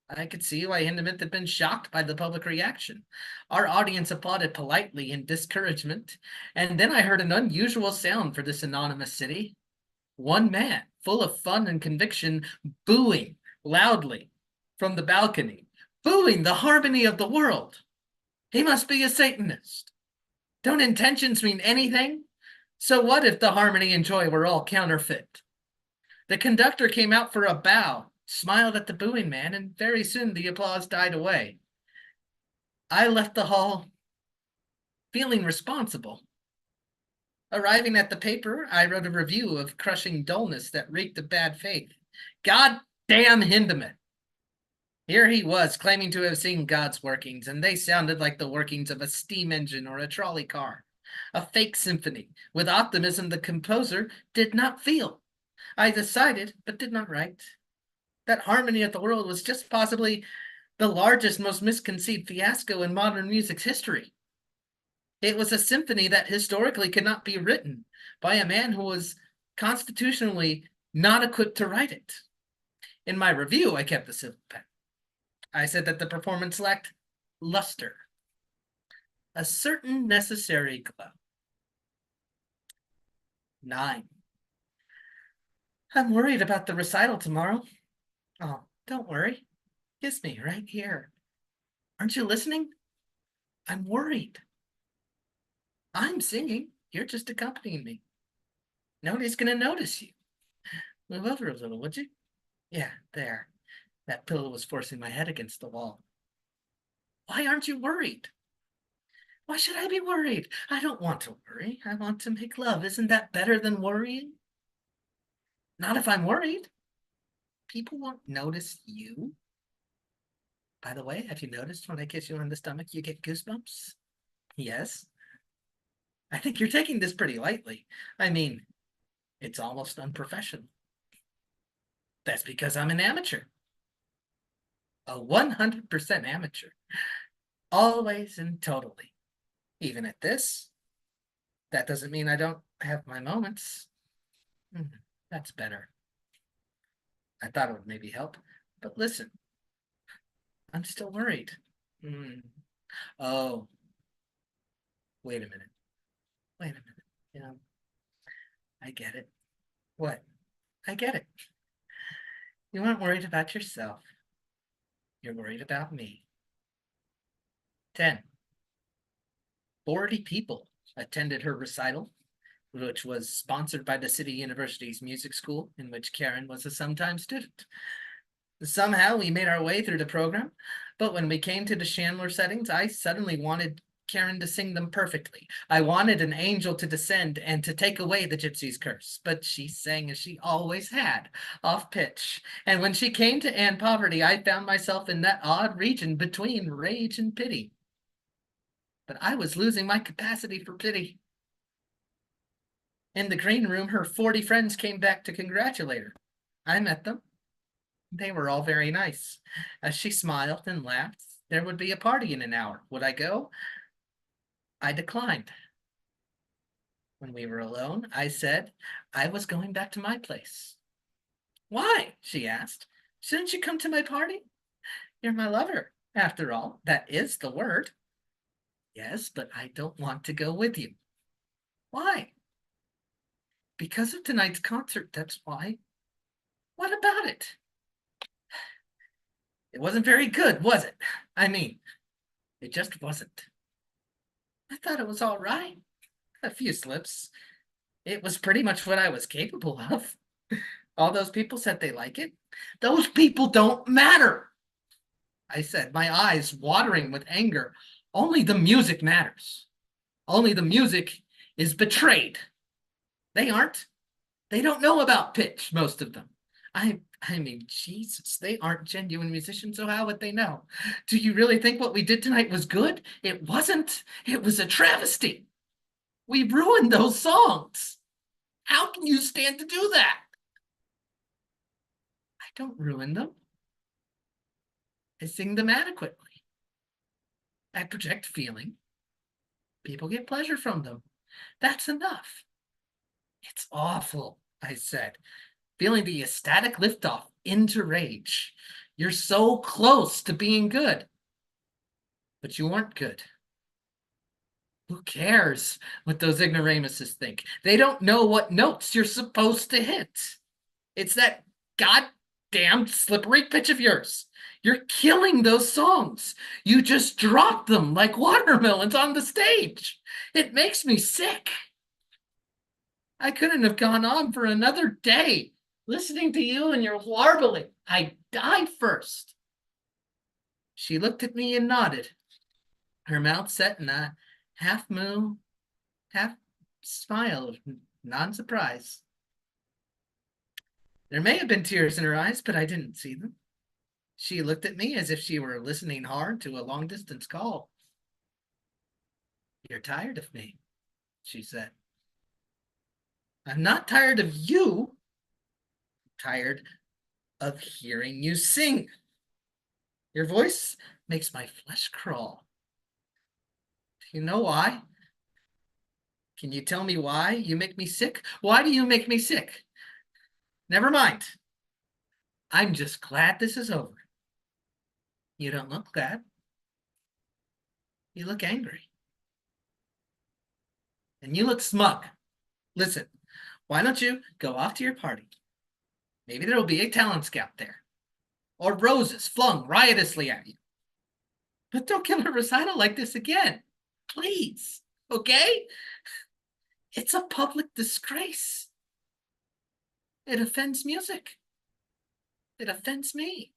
I could see why Hindemith had been shocked by the public reaction. Our audience applauded politely in discouragement, and then I heard an unusual sound for this anonymous city. One man, full of fun and conviction, booing loudly from the balcony, booing the harmony of the world. He must be a Satanist. Don't intentions mean anything? So what if the harmony and joy were all counterfeit? The conductor came out for a bow, smiled at the booing man, and very soon the applause died away. I left the hall feeling responsible. Arriving at the paper, I wrote a review of crushing dullness that reeked of bad faith. God damn Hindemith. Here he was, claiming to have seen God's workings, and they sounded like the workings of a steam engine or a trolley car. A fake symphony, with optimism the composer did not feel. I decided, but did not write, that Harmony of the World was just possibly the largest, most misconceived fiasco in modern music's history. It was a symphony that historically could not be written by a man who was constitutionally not equipped to write it. In my review, I kept the civil pen. I said that the performance lacked luster, a certain necessary glow. 9. I'm worried about the recital tomorrow. Oh, don't worry. Kiss me right here. Aren't you listening? I'm worried. I'm singing. You're just accompanying me. Nobody's going to notice you. Move over a little, would you? Yeah, there. That pillow was forcing my head against the wall. Why aren't you worried? Why should I be worried? I don't want to worry. I want to make love. Isn't that better than worrying? Not if I'm worried. People won't notice you. By the way, have you noticed when I kiss you on the stomach, you get goosebumps? Yes. I think you're taking this pretty lightly. I mean, it's almost unprofessional. That's because I'm an amateur. A 100% amateur. Always and totally. Even at this. That doesn't mean I don't have my moments. That's better. I thought it would maybe help. But listen. I'm still worried. Oh. Wait a minute. Wait a minute. You know, I get it. What? I get it. You aren't worried about yourself. You're worried about me. 10. 40 people attended her recital, which was sponsored by the City University's music school, in which Karen was a sometime student. Somehow we made our way through the program, but when we came to the Chandler settings, I suddenly wanted Karen to sing them perfectly. I wanted an angel to descend and to take away the gypsy's curse, but she sang as she always had, off pitch. And when she came to Ann Poverty, I found myself in that odd region between rage and pity. But I was losing my capacity for pity. In the green room, her 40 friends came back to congratulate her. I met them. They were all very nice. As she smiled and laughed, there would be a party in an hour. Would I go? I declined. When we were alone, I said I was going back to my place. Why? She asked. Shouldn't you come to my party? You're my lover, after all. That is the word. Yes, but I don't want to go with you. Why? Because of tonight's concert, that's why. What about it? It wasn't very good, was it? I mean, it just wasn't. I thought it was all right. A few slips. It was pretty much what I was capable of. All those people said they like it. Those people don't matter, I said, my eyes watering with anger. Only the music matters. Only the music is betrayed. They aren't. They don't know about pitch, most of them. I mean, Jesus, they aren't genuine musicians, so how would they know? Do you really think what we did tonight was good? It wasn't. It was a travesty. We ruined those songs. How can you stand to do that? I don't ruin them. I sing them adequately. I project feeling. People get pleasure from them. That's enough. It's awful, I said, feeling the ecstatic liftoff into rage. You're so close to being good, but you weren't good. Who cares what those ignoramuses think? They don't know what notes you're supposed to hit. It's that goddamn slippery pitch of yours. You're killing those songs. You just drop them like watermelons on the stage. It makes me sick. I couldn't have gone on for another day listening to you and your warbling. I died first. She looked at me and nodded, her mouth set in a half moo, half smile of non-surprise. There may have been tears in her eyes, but I didn't see them. She looked at me as if she were listening hard to a long-distance call. You're tired of me, she said. I'm not tired of you. I'm tired of hearing you sing. Your voice makes my flesh crawl. Do you know why? Can you tell me why you make me sick? Why do you make me sick? Never mind. I'm just glad this is over. You don't look glad. You look angry. And you look smug. Listen, why don't you go off to your party? Maybe there will be a talent scout there. Or roses flung riotously at you. But don't give a recital like this again. Please, okay? It's a public disgrace. It offends music. It offends me.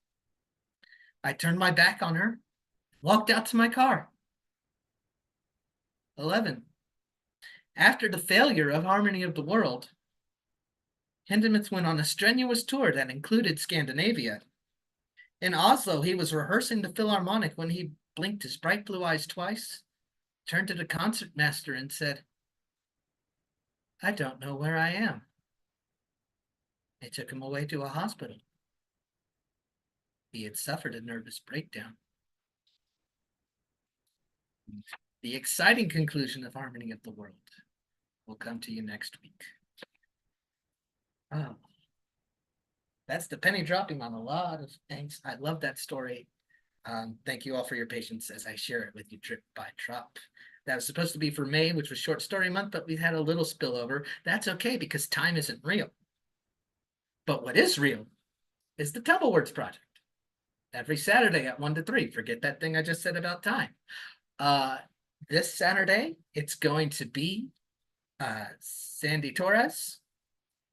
I turned my back on her, walked out to my car. 11. After the failure of Harmony of the World, Hindemith went on a strenuous tour that included Scandinavia. In Oslo, he was rehearsing the Philharmonic when he blinked his bright blue eyes twice, turned to the concertmaster and said, I don't know where I am. They took him away to a hospital. He had suffered a nervous breakdown. The exciting conclusion of Harmony of the World will come to you next week. Oh, that's the penny dropping on a lot of things. I love that story. Thank you all for your patience as I share it with you drip by drop. That was supposed to be for May, which was short story month, but we had a little spillover. That's okay because time isn't real. But what is real is the Temple Words Project. Every Saturday at 1 to 3. Forget that thing I just said about time. This Saturday, it's going to be Sandy Torres,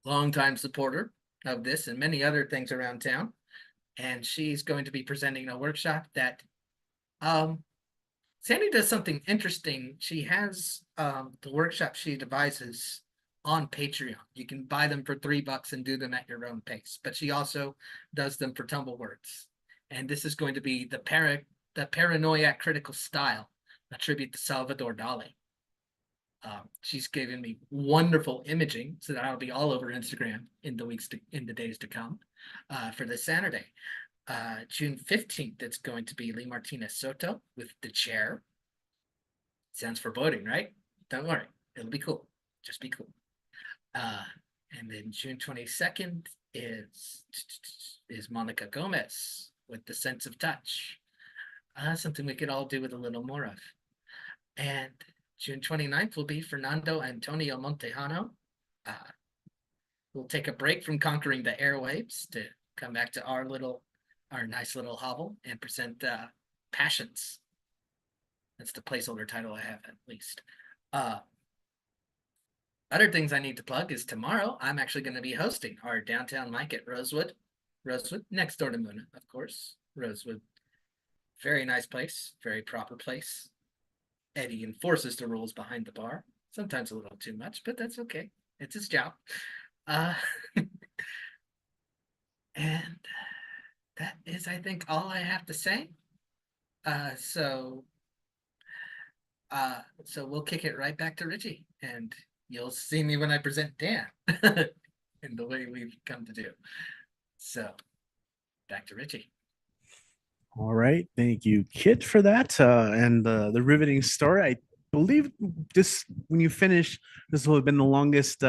longtime supporter of this and many other things around town. And she's going to be presenting a workshop that Sandy does something interesting. She has the workshop she devises on Patreon. You can buy them for $3 and do them at your own pace. But she also does them for Tumble Words. And this is going to be the Paranoiac Critical Style, a tribute to Salvador Dali. She's given me wonderful imaging so that I'll be all over Instagram in the days to come for this Saturday. June 15th, it's going to be Lee Martinez Soto with The Chair. Sounds foreboding, right? Don't worry, it'll be cool. Just be cool. And then June 22nd is Monica Gomez with The Sense of Touch. Something we could all do with a little more of. And June 29th will be Fernando Antonio Montejano. We'll take a break from conquering the airwaves to come back to our nice little hovel and present Passions. That's the placeholder title I have, at least. Other things I need to plug is tomorrow I'm actually going to be hosting our downtown mic at Rosewood, next door to Muna, of course. Rosewood, very nice place, very proper place. Eddie enforces the rules behind the bar. sometimes a little too much, but that's okay. It's his job. Uh, and that is, I think, all I have to say. So we'll kick it right back to Richie, and you'll see me when I present Dan in the way we've come to do. So back to Richie. All right, thank you, Kit, for that and the riveting story. I believe this, when you finish, this will have been the longest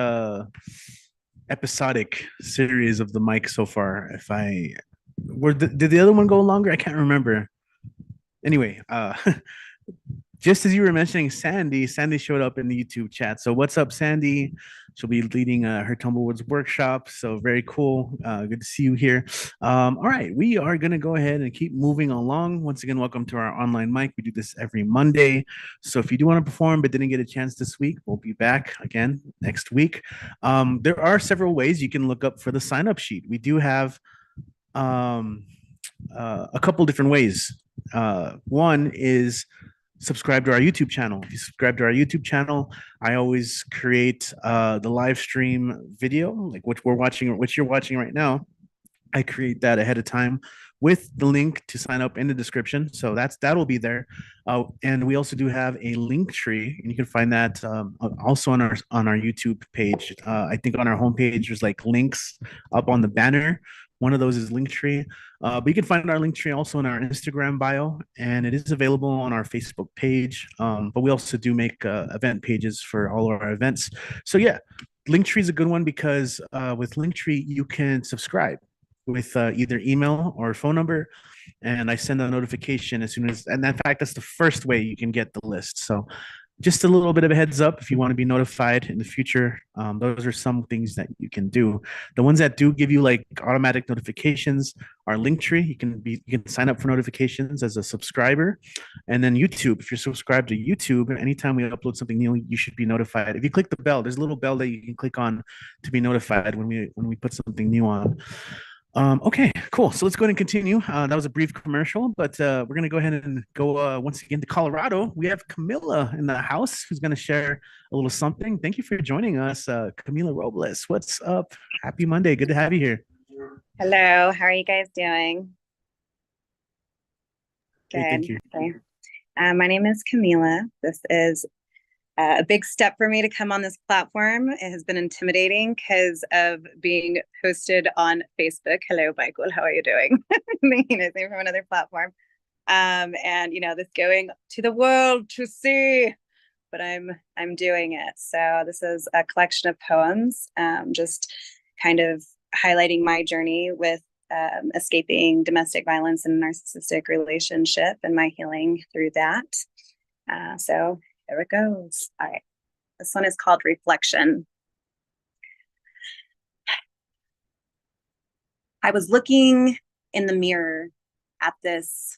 episodic series of the mic so far. If I did the other one go longer? I can't remember. Anyway, just as you were mentioning Sandy showed up in the YouTube chat. So what's up, Sandy? She'll be leading her Tumblewoods workshop. So very cool. Good to see you here. All right, we are going to go ahead and keep moving along. Once again, welcome to our online mic. We do this every Monday. So if you do want to perform but didn't get a chance this week, we'll be back again next week. There are several ways you can look up for the sign-up sheet. We do have a couple different ways. One is subscribe to our YouTube channel. If you subscribe to our YouTube channel, I always create the live stream video, like what we're watching or what you're watching right now. I create that ahead of time with the link to sign up in the description. So that'll be there. And we also do have a link tree, and you can find that also on our YouTube page. I think on our homepage, there's like links up on the banner. One of those is Linktree. But you can find our Linktree also in our Instagram bio, and it is available on our Facebook page. But we also do make event pages for all of our events. So yeah, Linktree is a good one because with Linktree, you can subscribe with either email or phone number, and I send a notification as soon as, and in fact, that's the first way you can get the list. So just a little bit of a heads up if you want to be notified in the future. Those are some things that you can do. The ones that do give you like automatic notifications are Linktree. You can sign up for notifications as a subscriber, and then YouTube. If you're subscribed to YouTube, anytime we upload something new, you should be notified. If you click the bell, there's a little bell that you can click on to be notified when we put something new on. Okay, cool. So let's go ahead and continue. That was a brief commercial, but we're going to go ahead and go once again to Colorado. We have Camila in the house who's going to share a little something. Thank you for joining us, Camila Robles. What's up? Happy Monday. Good to have you here. Hello. How are you guys doing? Good. Hey, thank you. Okay. My name is Camila. This is a big step for me to come on this platform. It has been intimidating because of being posted on Facebook. Hello, Michael. How are you doing? Thinking it's from another platform. And this going to the world to see, but I'm doing it. So this is a collection of poems, just kind of highlighting my journey with escaping domestic violence and narcissistic relationship and my healing through that. So there it goes. All right. This one is called Reflection. I was looking in the mirror at this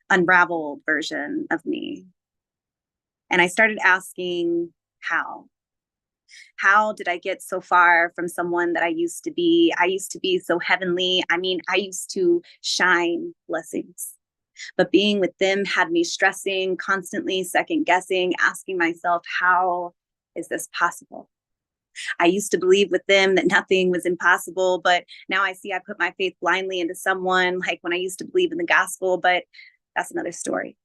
unraveled version of me. And I started asking, how? How did I get so far from someone that I used to be? I used to be so heavenly. I mean, I used to shine blessings. But being with them had me stressing, constantly second guessing, asking myself, how is this possible? I used to believe with them that nothing was impossible, but now I see I put my faith blindly into someone, like when I used to believe in the gospel, but that's another story.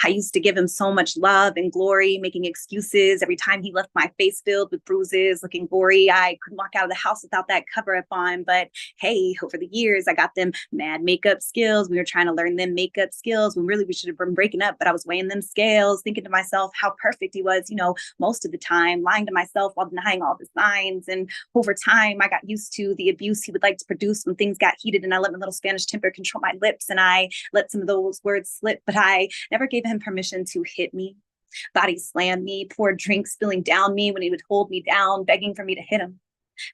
I used to give him so much love and glory, making excuses every time he left my face filled with bruises, looking gory. I couldn't walk out of the house without that cover up on. But hey, over the years, I got them mad makeup skills. We were trying to learn them makeup skills when really we should have been breaking up. But I was weighing them scales, thinking to myself how perfect he was, most of the time, lying to myself while denying all the signs. And over time, I got used to the abuse he would like to produce when things got heated. And I let my little Spanish temper control my lips. And I let some of those words slip. But I never gave him permission to hit me, body slam me, pour drinks spilling down me when he would hold me down, begging for me to hit him.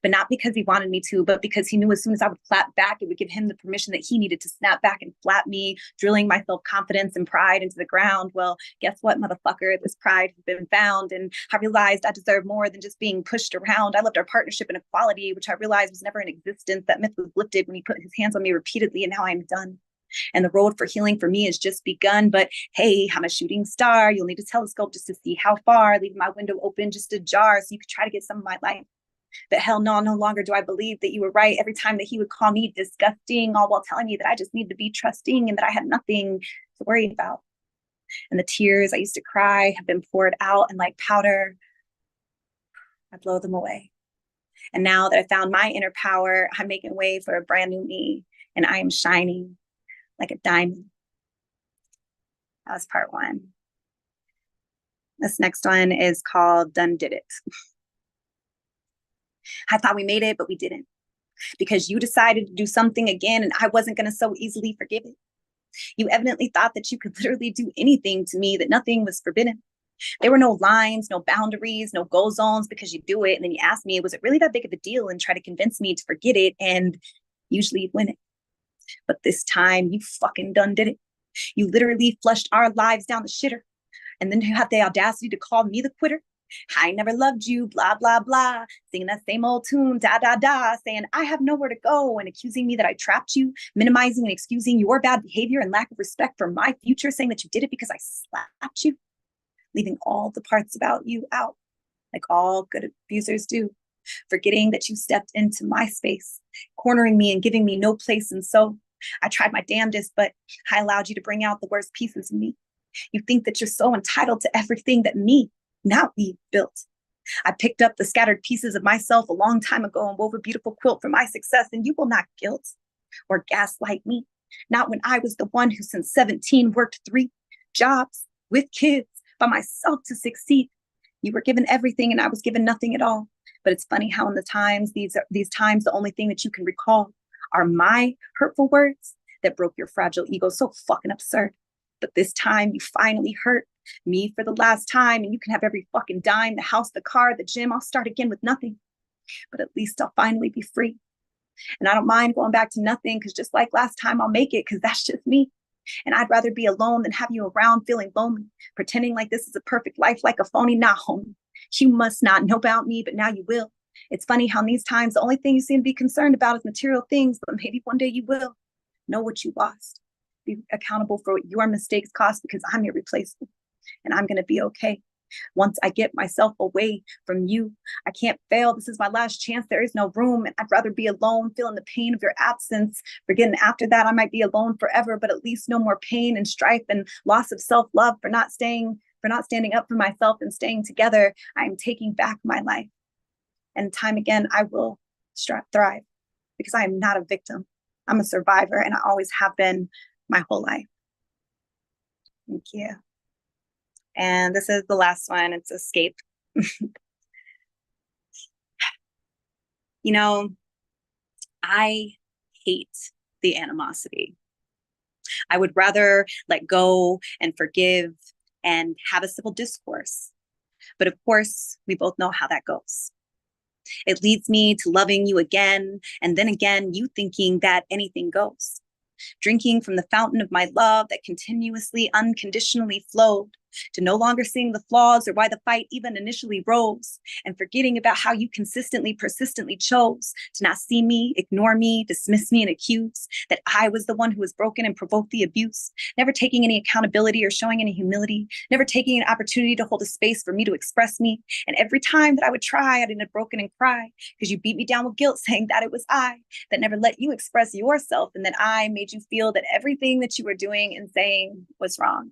But not because he wanted me to, but because he knew as soon as I would clap back, it would give him the permission that he needed to snap back and flap me, drilling my self-confidence and pride into the ground. Well, guess what, motherfucker? This pride has been found, and I realized I deserve more than just being pushed around. I loved our partnership and equality, which I realized was never in existence. That myth was lifted when he put his hands on me repeatedly, and now I'm done. And the road for healing for me has just begun. But hey, I'm a shooting star. You'll need a telescope just to see how far, leaving my window open just ajar so you could try to get some of my light. But hell no, no longer do I believe that you were right every time that he would call me disgusting, all while telling me that I just need to be trusting and that I had nothing to worry about. And the tears I used to cry have been poured out, and like powder, I blow them away. And now that I found my inner power, I'm making way for a brand new me, and I am shining like a diamond. That was part one. This next one is called Done Did It. I thought we made it, but we didn't. Because you decided to do something again, and I wasn't going to so easily forgive it. You evidently thought that you could literally do anything to me, that nothing was forbidden. There were no lines, no boundaries, no go zones, because you do it. And then you ask me, was it really that big of a deal? And try to convince me to forget it. And usually you win it. But this time you fucking done did it. You literally flushed our lives down the shitter. And then you had the audacity to call me the quitter. I never loved you, blah, blah, blah, singing that same old tune, da, da, da, saying I have nowhere to go and accusing me that I trapped you, minimizing and excusing your bad behavior and lack of respect for my future, saying that you did it because I slapped you, leaving all the parts about you out, like all good abusers do, forgetting that you stepped into my space, cornering me and giving me no place. And so I tried my damnedest, but I allowed you to bring out the worst pieces of me. You think that you're so entitled to everything that me, not we, built. I picked up the scattered pieces of myself a long time ago and wove a beautiful quilt for my success, and you will not guilt or gaslight me. Not when I was the one who since 17 worked 3 jobs with kids by myself to succeed. You were given everything and I was given nothing at all. But it's funny how in the times, these times, the only thing that you can recall are my hurtful words that broke your fragile ego. So fucking absurd. But this time you finally hurt me for the last time, and you can have every fucking dime, the house, the car, the gym. I'll start again with nothing, but at least I'll finally be free. And I don't mind going back to nothing, because just like last time, I'll make it, because that's just me. And I'd rather be alone than have you around feeling lonely, pretending like this is a perfect life, like a phony. Nah, homie, you must not know about me, but now you will. It's funny how in these times, the only thing you seem to be concerned about is material things, but maybe one day you will know what you lost. Be accountable for what your mistakes cost, because I'm irreplaceable. And I'm going to be okay. Once I get myself away from you, I can't fail. This is my last chance. There is no room. And I'd rather be alone, feeling the pain of your absence. Forgetting after that, I might be alone forever, but at least no more pain and strife and loss of self-love for not standing up for myself and staying together. I am taking back my life. And time again, I will thrive, because I am not a victim. I'm a survivor, and I always have been my whole life. Thank you. And this is the last one. It's escape. You know, I hate the animosity. I would rather let go and forgive and have a civil discourse. But of course, we both know how that goes. It leads me to loving you again, and then again, you thinking that anything goes. Drinking from the fountain of my love that continuously, unconditionally flowed, to no longer seeing the flaws or why the fight even initially rose, and forgetting about how you consistently, persistently chose to not see me, ignore me, dismiss me, and accuse that I was the one who was broken and provoked the abuse, never taking any accountability or showing any humility, never taking an opportunity to hold a space for me to express me. And every time that I would try, I'd end up broken and cry, because you beat me down with guilt, saying that it was I that never let you express yourself, and that I made you feel that everything that you were doing and saying was wrong.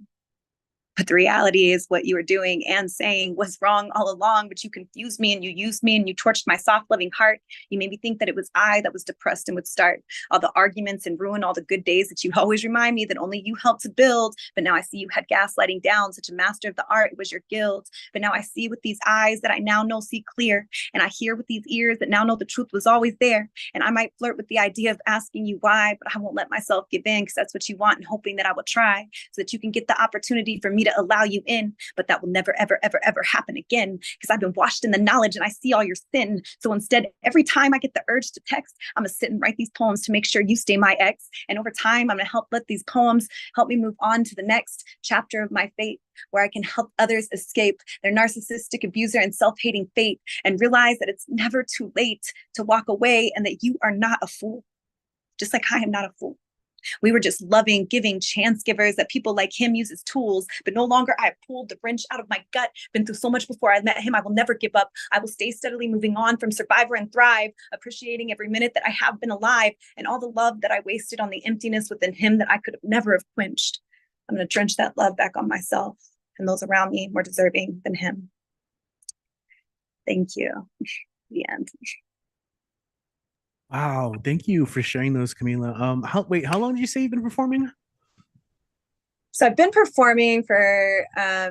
But the reality is what you were doing and saying was wrong all along, but you confused me and you used me and you torched my soft, loving heart. You made me think that it was I that was depressed and would start all the arguments and ruin all the good days that you always remind me that only you helped to build. But now I see you had gaslighting down, such a master of the art. It was your guilt. But now I see with these eyes that I now know see clear. And I hear with these ears that now know the truth was always there. And I might flirt with the idea of asking you why, but I won't let myself give in, because that's what you want, and hoping that I will try so that you can get the opportunity for me to allow you in. But that will never, ever, ever, ever happen again, because I've been washed in the knowledge and I see all your sin. So instead, every time I get the urge to text, I'm gonna sit and write these poems to make sure you stay my ex. And over time, I'm gonna let these poems help me move on to the next chapter of my fate, where I can help others escape their narcissistic abuser and self-hating fate, and realize that it's never too late to walk away, and that you are not a fool, just like I am not a fool. We were just loving, giving chance givers that people like him use as tools, but no longer. I have pulled the wrench out of my gut, been through so much before I met him. I will never give up. I will stay steadily moving on from survivor and thrive, appreciating every minute that I have been alive and all the love that I wasted on the emptiness within him that I could have never have quenched. I'm going to drench that love back on myself and those around me more deserving than him. Thank you. The end. Wow, thank you for sharing those, Camila. How long did you say you've been performing? So I've been performing for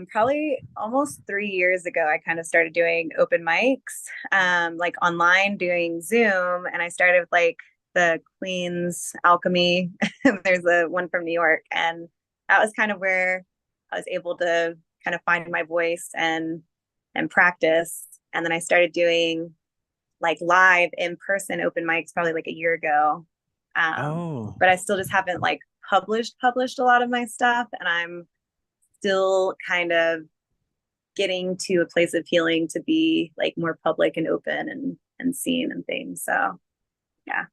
probably almost 3 years ago. I kind of started doing open mics, like online, doing Zoom, and I started with like the Queen's Alchemy. There's a one from New York, and that was kind of where I was able to kind of find my voice and practice. And then I started doing like live in person open mics probably like a year ago. But I still just haven't like published a lot of my stuff, and I'm still kind of getting to a place of healing to be like more public and open and seen and things. So yeah.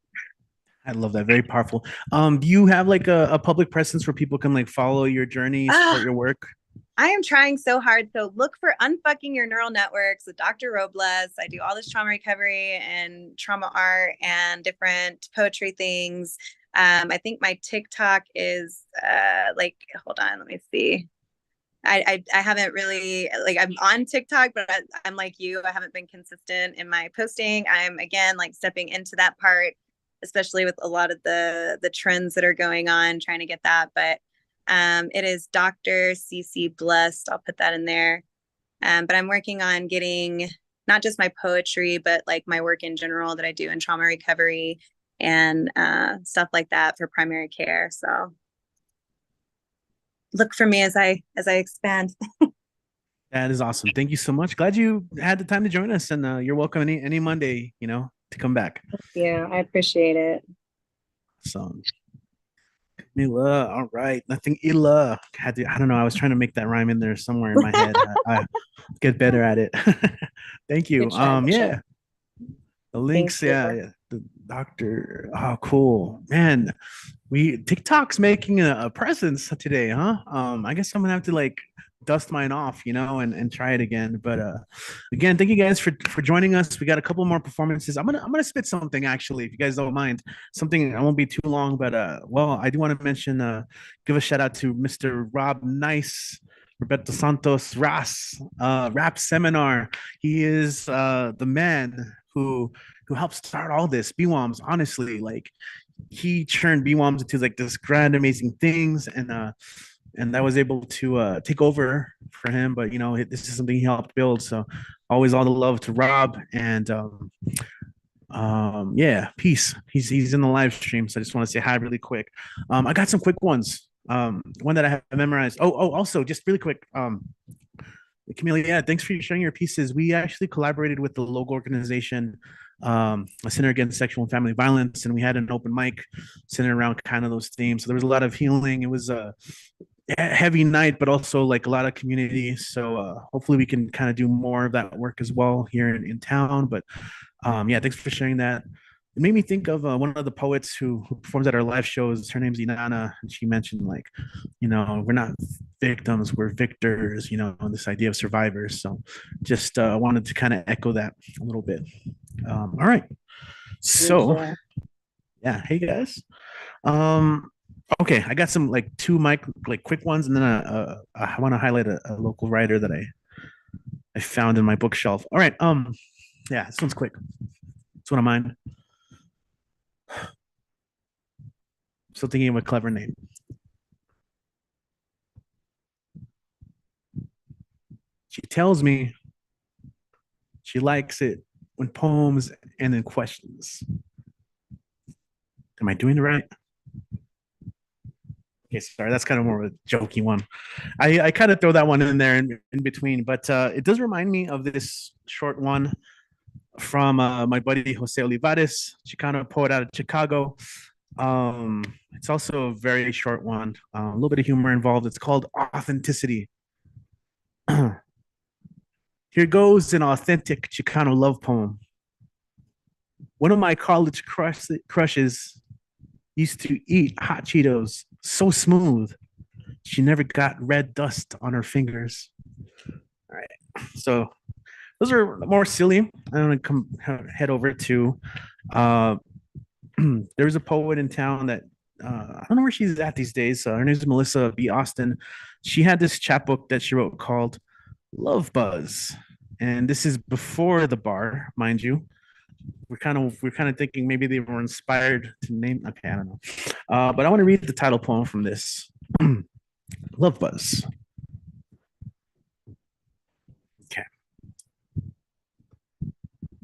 I love that. Very powerful. Do you have like a public presence where people can like follow your journey, support your work? I am trying so hard. So look for Unfucking Your Neural Networks with Dr. Robles. I do all this trauma recovery and trauma art and different poetry things. I think my TikTok is like, hold on, let me see. I haven't really, like, I'm on TikTok, but I'm like you, I haven't been consistent in my posting. I'm again like stepping into that part, especially with a lot of the trends that are going on, trying to get that. But it is Dr. CC Blessed. I'll put that in there. But I'm working on getting not just my poetry, but like my work in general that I do in trauma recovery and stuff like that for primary care. So look for me as I expand. That is awesome. Thank you so much. Glad you had the time to join us, and you're welcome any Monday, to come back. Yeah, I appreciate it. So, Camila, all right. Nothing Ila. I don't know. I was trying to make that rhyme in there somewhere in my head. I get better at it. Thank you. Yeah. The links, yeah. The doctor. Oh, cool. Man, TikTok's making a presence today, huh? I guess I'm gonna have to like dust mine off, and try it again. But again, thank you guys for joining us. We got a couple more performances. I'm gonna spit something actually, if you guys don't mind. Something, I won't be too long, but well, I do want to mention, give a shout out to Mr. Rob Nice, Roberto Santos Ras, rap seminar. He is the man who helped start all this. BWOMS, honestly, like he turned BWOMS into like this grand, amazing things, and that was able to take over for him. But this is something he helped build. So always all the love to Rob, and yeah, peace. He's in the live stream, so I just want to say hi really quick. I got some quick ones. One that I have memorized. Also just really quick. Camila, yeah, thanks for sharing your pieces. We actually collaborated with the local organization, a Center Against Sexual and Family Violence, and we had an open mic centered around kind of those themes. So there was a lot of healing. It was a heavy night, but also like a lot of community. So hopefully we can kind of do more of that work as well here in town. But yeah, thanks for sharing that. It made me think of one of the poets who performs at our live shows. Her name's Inanna, and she mentioned like, we're not victims, we're victors, this idea of survivors. So just wanted to kind of echo that a little bit. All right. So yeah, hey guys. Okay, I got some like two quick ones, and then I want to highlight a local writer that I found in my bookshelf. All right. Yeah, this one's quick. It's one of mine. Still thinking of a clever name. She tells me she likes it when poems and then questions. Am I doing it right? Okay, sorry, that's kind of more of a jokey one. I kind of throw that one in there in between, but it does remind me of this short one from my buddy Jose Olivares, Chicano poet out of Chicago. It's also a very short one, a little bit of humor involved. It's called Authenticity. Here goes an authentic Chicano love poem. One of my college crushes Used to eat hot Cheetos so smooth. She never got red dust on her fingers. All right. So those are more silly. I'm gonna come head over to there's a poet in town that I don't know where she's at these days. Her name is Melissa B. Austin. She had this chapbook that she wrote called Love Buzz. And this is before the bar, mind you. We're kind of thinking maybe they were inspired to name. Okay, I don't know. But I want to read the title poem from this. Love Buzz. Okay.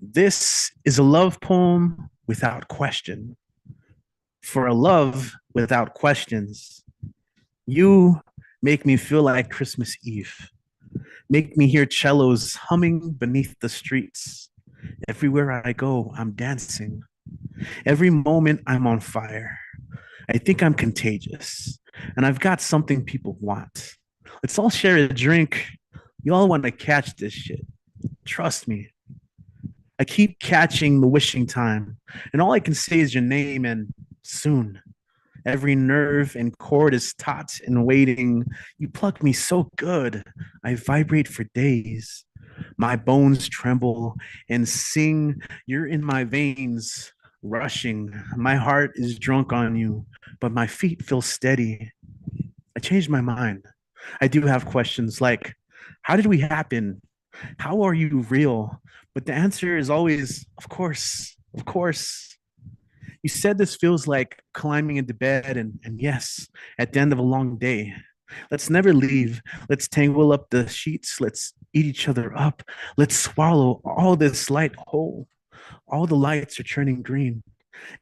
This is a love poem without question. For a love without questions. You make me feel like Christmas Eve. Make me hear cellos humming beneath the streets. Everywhere I go, I'm dancing. Every moment, I'm on fire. I think I'm contagious, and I've got something people want. Let's all share a drink. You all want to catch this shit. Trust me. I keep catching the wishing time, and all I can say is your name and soon. Every nerve and cord is taut and waiting. You pluck me so good, I vibrate for days. My bones tremble and sing. You're in my veins, rushing. My heart is drunk on you, but my feet feel steady. I changed my mind. I do have questions like, how did we happen? How are you real? But the answer is always, of course, of course. You said this feels like climbing into bed, and yes, at the end of a long day. Let's never leave. Let's tangle up the sheets. Let's eat each other up. Let's swallow all this light whole. All the lights are turning green.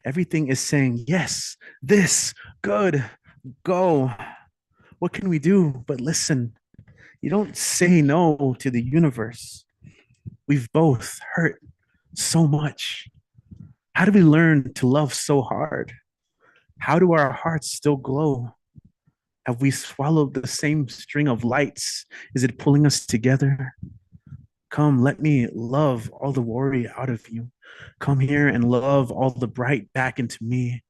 Everything is saying, yes, this, good, go. What can we do but listen? You don't say no to the universe. We've both hurt so much. How do we learn to love so hard? How do our hearts still glow? Have we swallowed the same string of lights? Is it pulling us together? Come, let me love all the worry out of you. Come here and love all the bright back into me.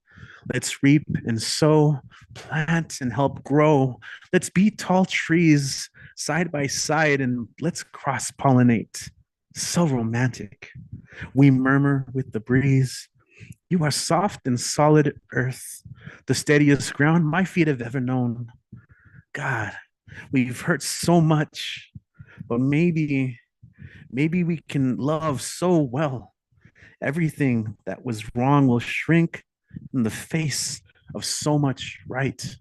Let's reap and sow, plant and help grow. Let's be tall trees side by side and let's cross pollinate. So romantic. We murmur with the breeze. You are soft and solid earth, the steadiest ground my feet have ever known. God, we've hurt so much, but maybe we can love so well. Everything that was wrong will shrink in the face of so much right.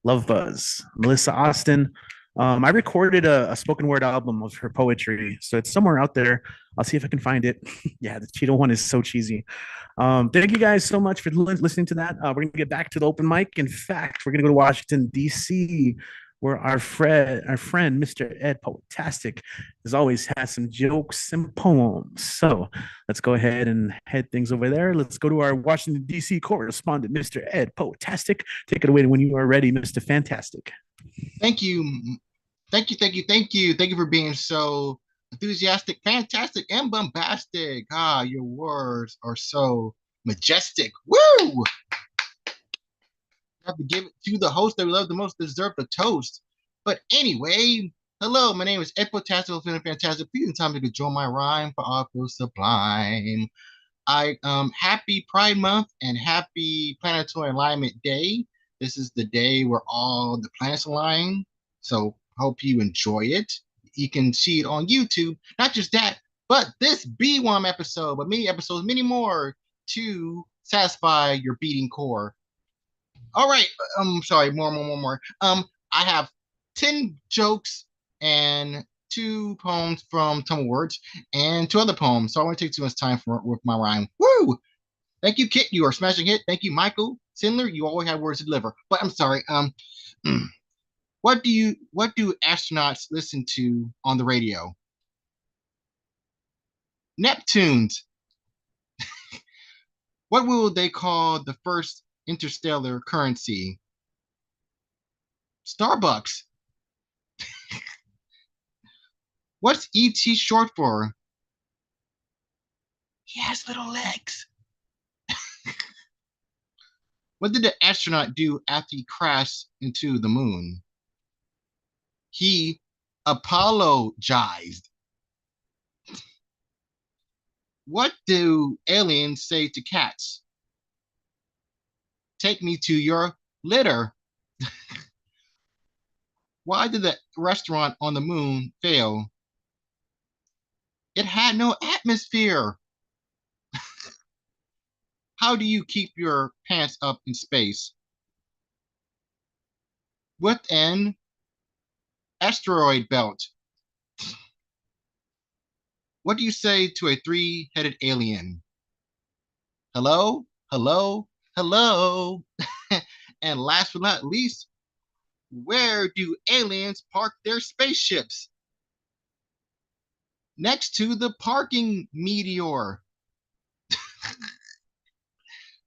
Love Buzz, Melissa Austin. I recorded a spoken word album of her poetry, so it's somewhere out there. I'll see if I can find it. Yeah, the Cheeto one is so cheesy. Thank you guys so much for listening to that. We're gonna get back to the open mic. In fact, we're gonna go to Washington D.C., where our friend, Mr. Ed Poetastic, as always has some jokes and poems. So let's go ahead and head things over there. Let's go to our Washington D.C. correspondent, Mr. Ed Poetastic. Take it away when you are ready, Mr. Fantastic. Thank you. Thank you. Thank you for being so enthusiastic, fantastic, and bombastic. Your words are so majestic. Woo! Have to give it to the host that we love the most, deserve the toast. But anyway, hello, my name is Ed Potastic, feeling fantastic. Please time to join my rhyme for all feel sublime. Happy Pride Month and happy Planetary Alignment Day. This is the day where all the planets align. So hope you enjoy it. You can see it on YouTube. Not just that, but this BWOM episode, but many episodes, many more to satisfy your beating core. All right. Sorry, more. I have 10 jokes and 2 poems from Tumble Words and 2 other poems. So I won't take too much time with my rhyme. Woo! Thank you, Kit. You are smashing hit. Thank you, Michael Sindler. You always have words to deliver. But I'm sorry. What do astronauts listen to on the radio? Neptunes. What will they call the first interstellar currency? Starbucks. What's ET short for? He has little legs. What did the astronaut do after he crashed into the moon? He apologized. What do aliens say to cats? Take me to your litter. Why did the restaurant on the moon fail? It had no atmosphere. How do you keep your pants up in space? With an asteroid belt. What do you say to a three-headed alien? Hello, hello, hello. And last but not least, where do aliens park their spaceships? Next to the parking meteor.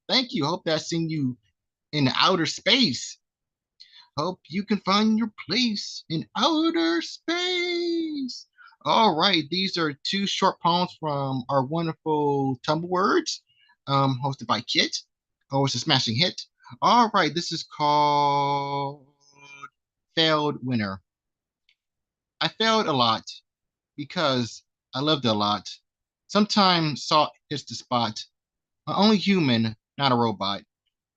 Thank you. Hope that's seen you in outer space. Hope you can find your place in outer space. All right, these are two short poems from our wonderful Tumblewords, hosted by Kit. Oh, it's a smashing hit. All right, this is called Failed Winner. I failed a lot because I lived a lot. Sometimes salt hits the spot. I'm only human, not a robot.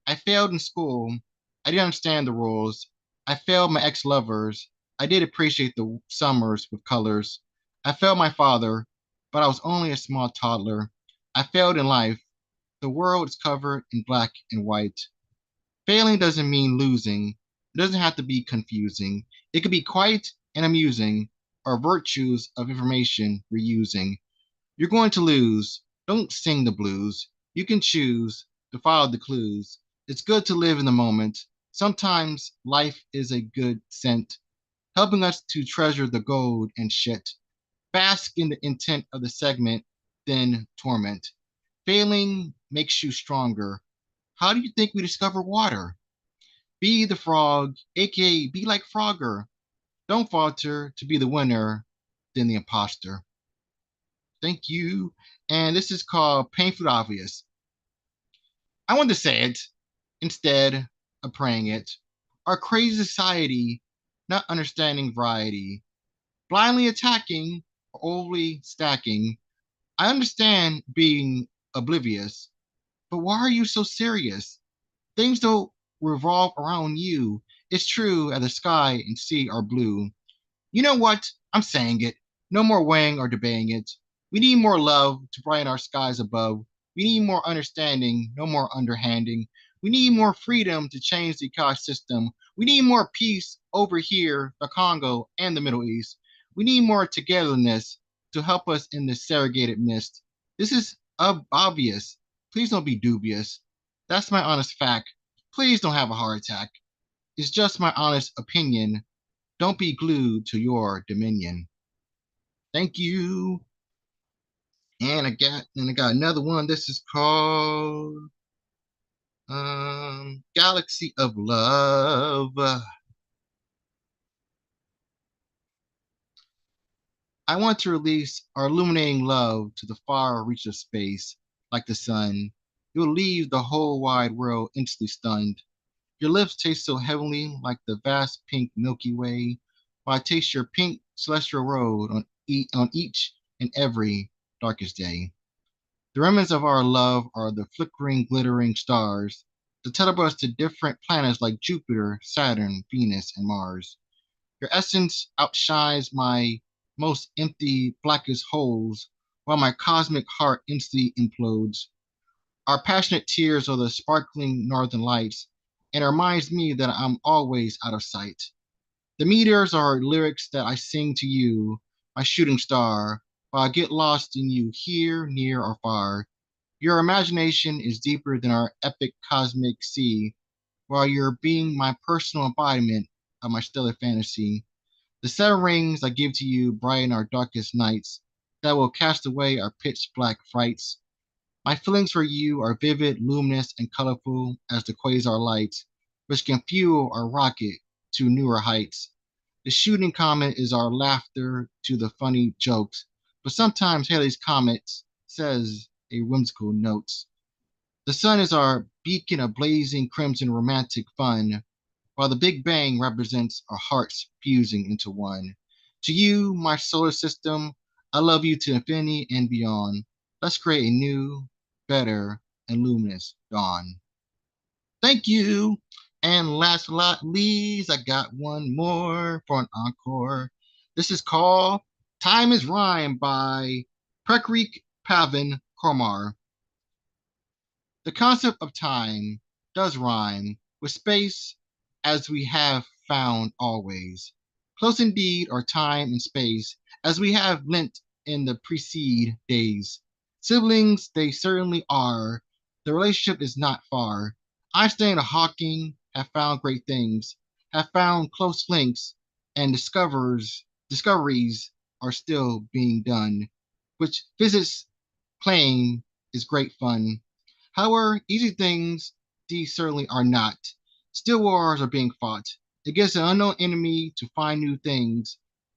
I failed in school. I didn't understand the rules. I failed my ex-lovers. I did appreciate the summers with colors. I failed my father, but I was only a small toddler. I failed in life. The world is covered in black and white. Failing doesn't mean losing. It doesn't have to be confusing. It could be quite and amusing, or virtues of information reusing. You're going to lose. Don't sing the blues. You can choose to follow the clues. It's good to live in the moment. Sometimes life is a good scent, helping us to treasure the gold and shit. Bask in the intent of the segment, then torment. Failing makes you stronger. How do you think we discover water? Be the frog, aka be like Frogger. Don't falter to be the winner, then the imposter. Thank you. And this is called Painful Obvious. I want to say it instead of praying it. Our crazy society, not understanding variety, blindly attacking or overly stacking. I understand being oblivious, but why are you so serious? Things don't revolve around you. It's true as the sky and sea are blue. You know what? I'm saying it. No more weighing or debating it. We need more love to brighten our skies above. We need more understanding, no more underhanding. We need more freedom to change the ecosystem. We need more peace over here, the Congo, and the Middle East. We need more togetherness to help us in this segregated mist. This is obvious. Please don't be dubious. That's my honest fact. Please don't have a heart attack. It's just my honest opinion. Don't be glued to your dominion. Thank you. And I got another one. This is called Galaxy of Love. I want to release our illuminating love to the far reach of space, like the sun. It will leave the whole wide world instantly stunned. Your lips taste so heavenly, like the vast pink Milky Way, while I taste your pink celestial road on each and every darkest day. The remnants of our love are the flickering, glittering stars that tether us to different planets like Jupiter, Saturn, Venus, and Mars. Your essence outshines my most empty, blackest holes, while my cosmic heart instantly implodes. Our passionate tears are the sparkling northern lights, and it reminds me that I'm always out of sight. The meteors are lyrics that I sing to you, my shooting star, while I get lost in you here, near, or far. Your imagination is deeper than our epic cosmic sea, while you're being my personal embodiment of my stellar fantasy. The 7 rings I give to you brighten our darkest nights, that will cast away our pitch black frights. My feelings for you are vivid, luminous, and colorful as the quasar lights, which can fuel our rocket to newer heights. The shooting comet is our laughter to the funny jokes, but sometimes Halley's Comet says a whimsical note. The sun is our beacon of blazing crimson romantic fun, while the Big Bang represents our hearts fusing into one. To you, my solar system, I love you to infinity and beyond. Let's create a new, better, and luminous dawn. Thank you. And last but not least, I got one more for an encore. This is called Time is Rhyme by Prekrik Pavan Kormar. The concept of time does rhyme with space, as we have found always. Close indeed are time and space, as we have lent in the precede days. Siblings they certainly are, the relationship is not far. Einstein and Hawking have found great things, have found close links, and discoveries are still being done, which physics claim is great fun. However, easy things these certainly are not. Still wars are being fought against an unknown enemy to find new things,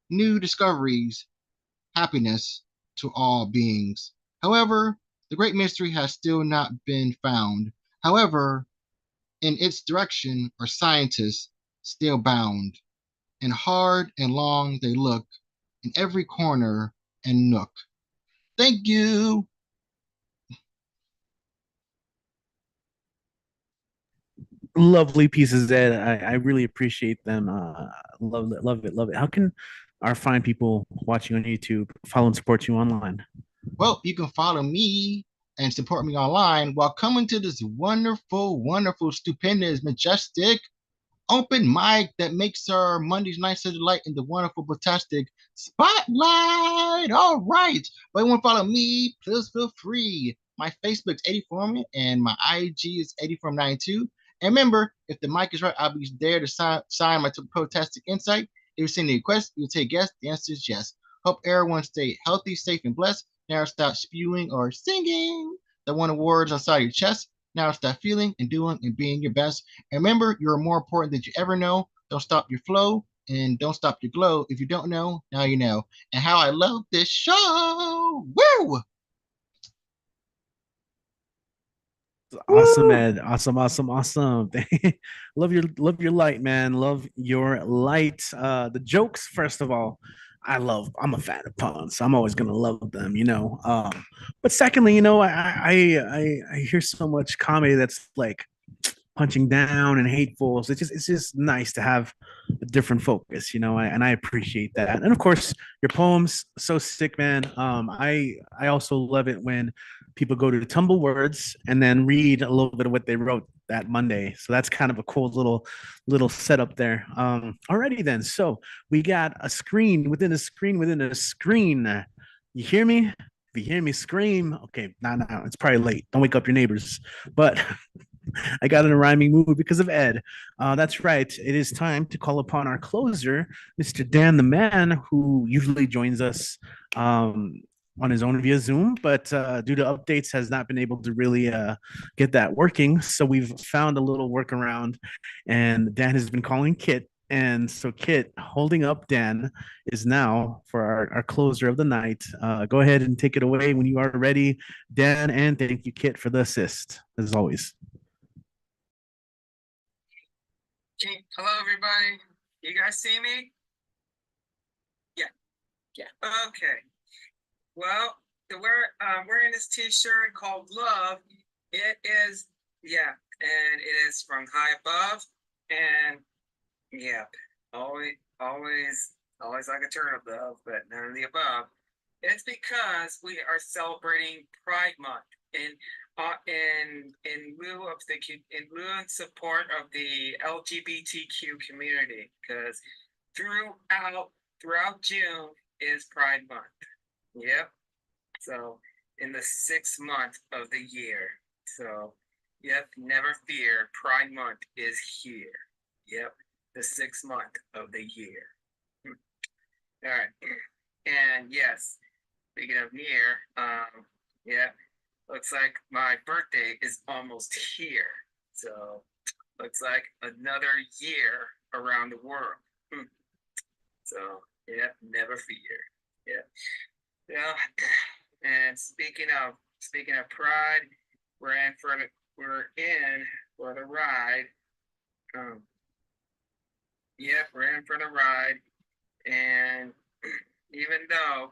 new discoveries, happiness to all beings. However, the great mystery has still not been found. However, in its direction are scientists still bound, and hard and long they look in every corner and nook. Thank you. Lovely pieces, Ed. I really appreciate them. Love it, love it, love it. How can our fine people watching on YouTube follow and support you online? Well, you can follow me and support me online while coming to this wonderful, wonderful, stupendous, majestic open mic that makes our Mondays nights such a light in the wonderful, fantastic spotlight. All right. But if you want to follow me, please feel free. My Facebook's Eddie Foreman and my IG is Eddie Foreman92. And remember, if the mic is right, I'll be there to sign my fantastic insight. If you send a request, you'll take guests. The answer is yes. Hope everyone stay healthy, safe, and blessed. Now stop spewing or singing the one words outside your chest. Now stop feeling and doing and being your best. And remember, you're more important than you ever know. Don't stop your flow and don't stop your glow. If you don't know, now you know. And how I love this show. Woo! Awesome, Ed. Awesome, awesome, awesome. Love your light, man. Love your light. The jokes, first of all, I'm a fan of puns. So I'm always gonna love them, you know. But secondly, you know, I hear so much comedy that's like punching down and hateful. So it's just nice to have a different focus, you know, and I appreciate that. And of course, your poems so sick, man. I also love it when people go to Tumble Words and then read a little bit of what they wrote that Monday. So that's kind of a cool little setup there. Alrighty then. So we got a screen within a screen within a screen. You hear me? If you hear me scream, okay, now it's probably late. Don't wake up your neighbors. But I got in a rhyming mood because of Ed. That's right. It is time to call upon our closer, Mr. Dan the Man, who usually joins us on his own via Zoom, but due to updates, has not been able to really get that working. So we've found a little workaround, and Dan has been calling Kit. And so, Kit, holding up Dan, is now for our closer of the night. Go ahead and take it away when you are ready, Dan. And thank you, Kit, for the assist, as always. Hello, everybody. You guys see me? Yeah. Okay. Well, wearing this T-shirt called Love. It is, yeah, and it is from High Above, and yeah, always like a turn of love, but none of the above. It's because we are celebrating Pride Month in lieu in support of the LGBTQ community, because throughout June is Pride Month. Yep. So in the 6th month of the year. So yep, never fear, Pride Month is here. Yep, the 6th month of the year. All right. And yes, speaking of near, yeah, looks like my birthday is almost here. So looks like another year around the world. So yeah, never fear. Yeah. Yeah. And speaking of pride, we're we're in for the ride. Yep, we're in for the ride. And even though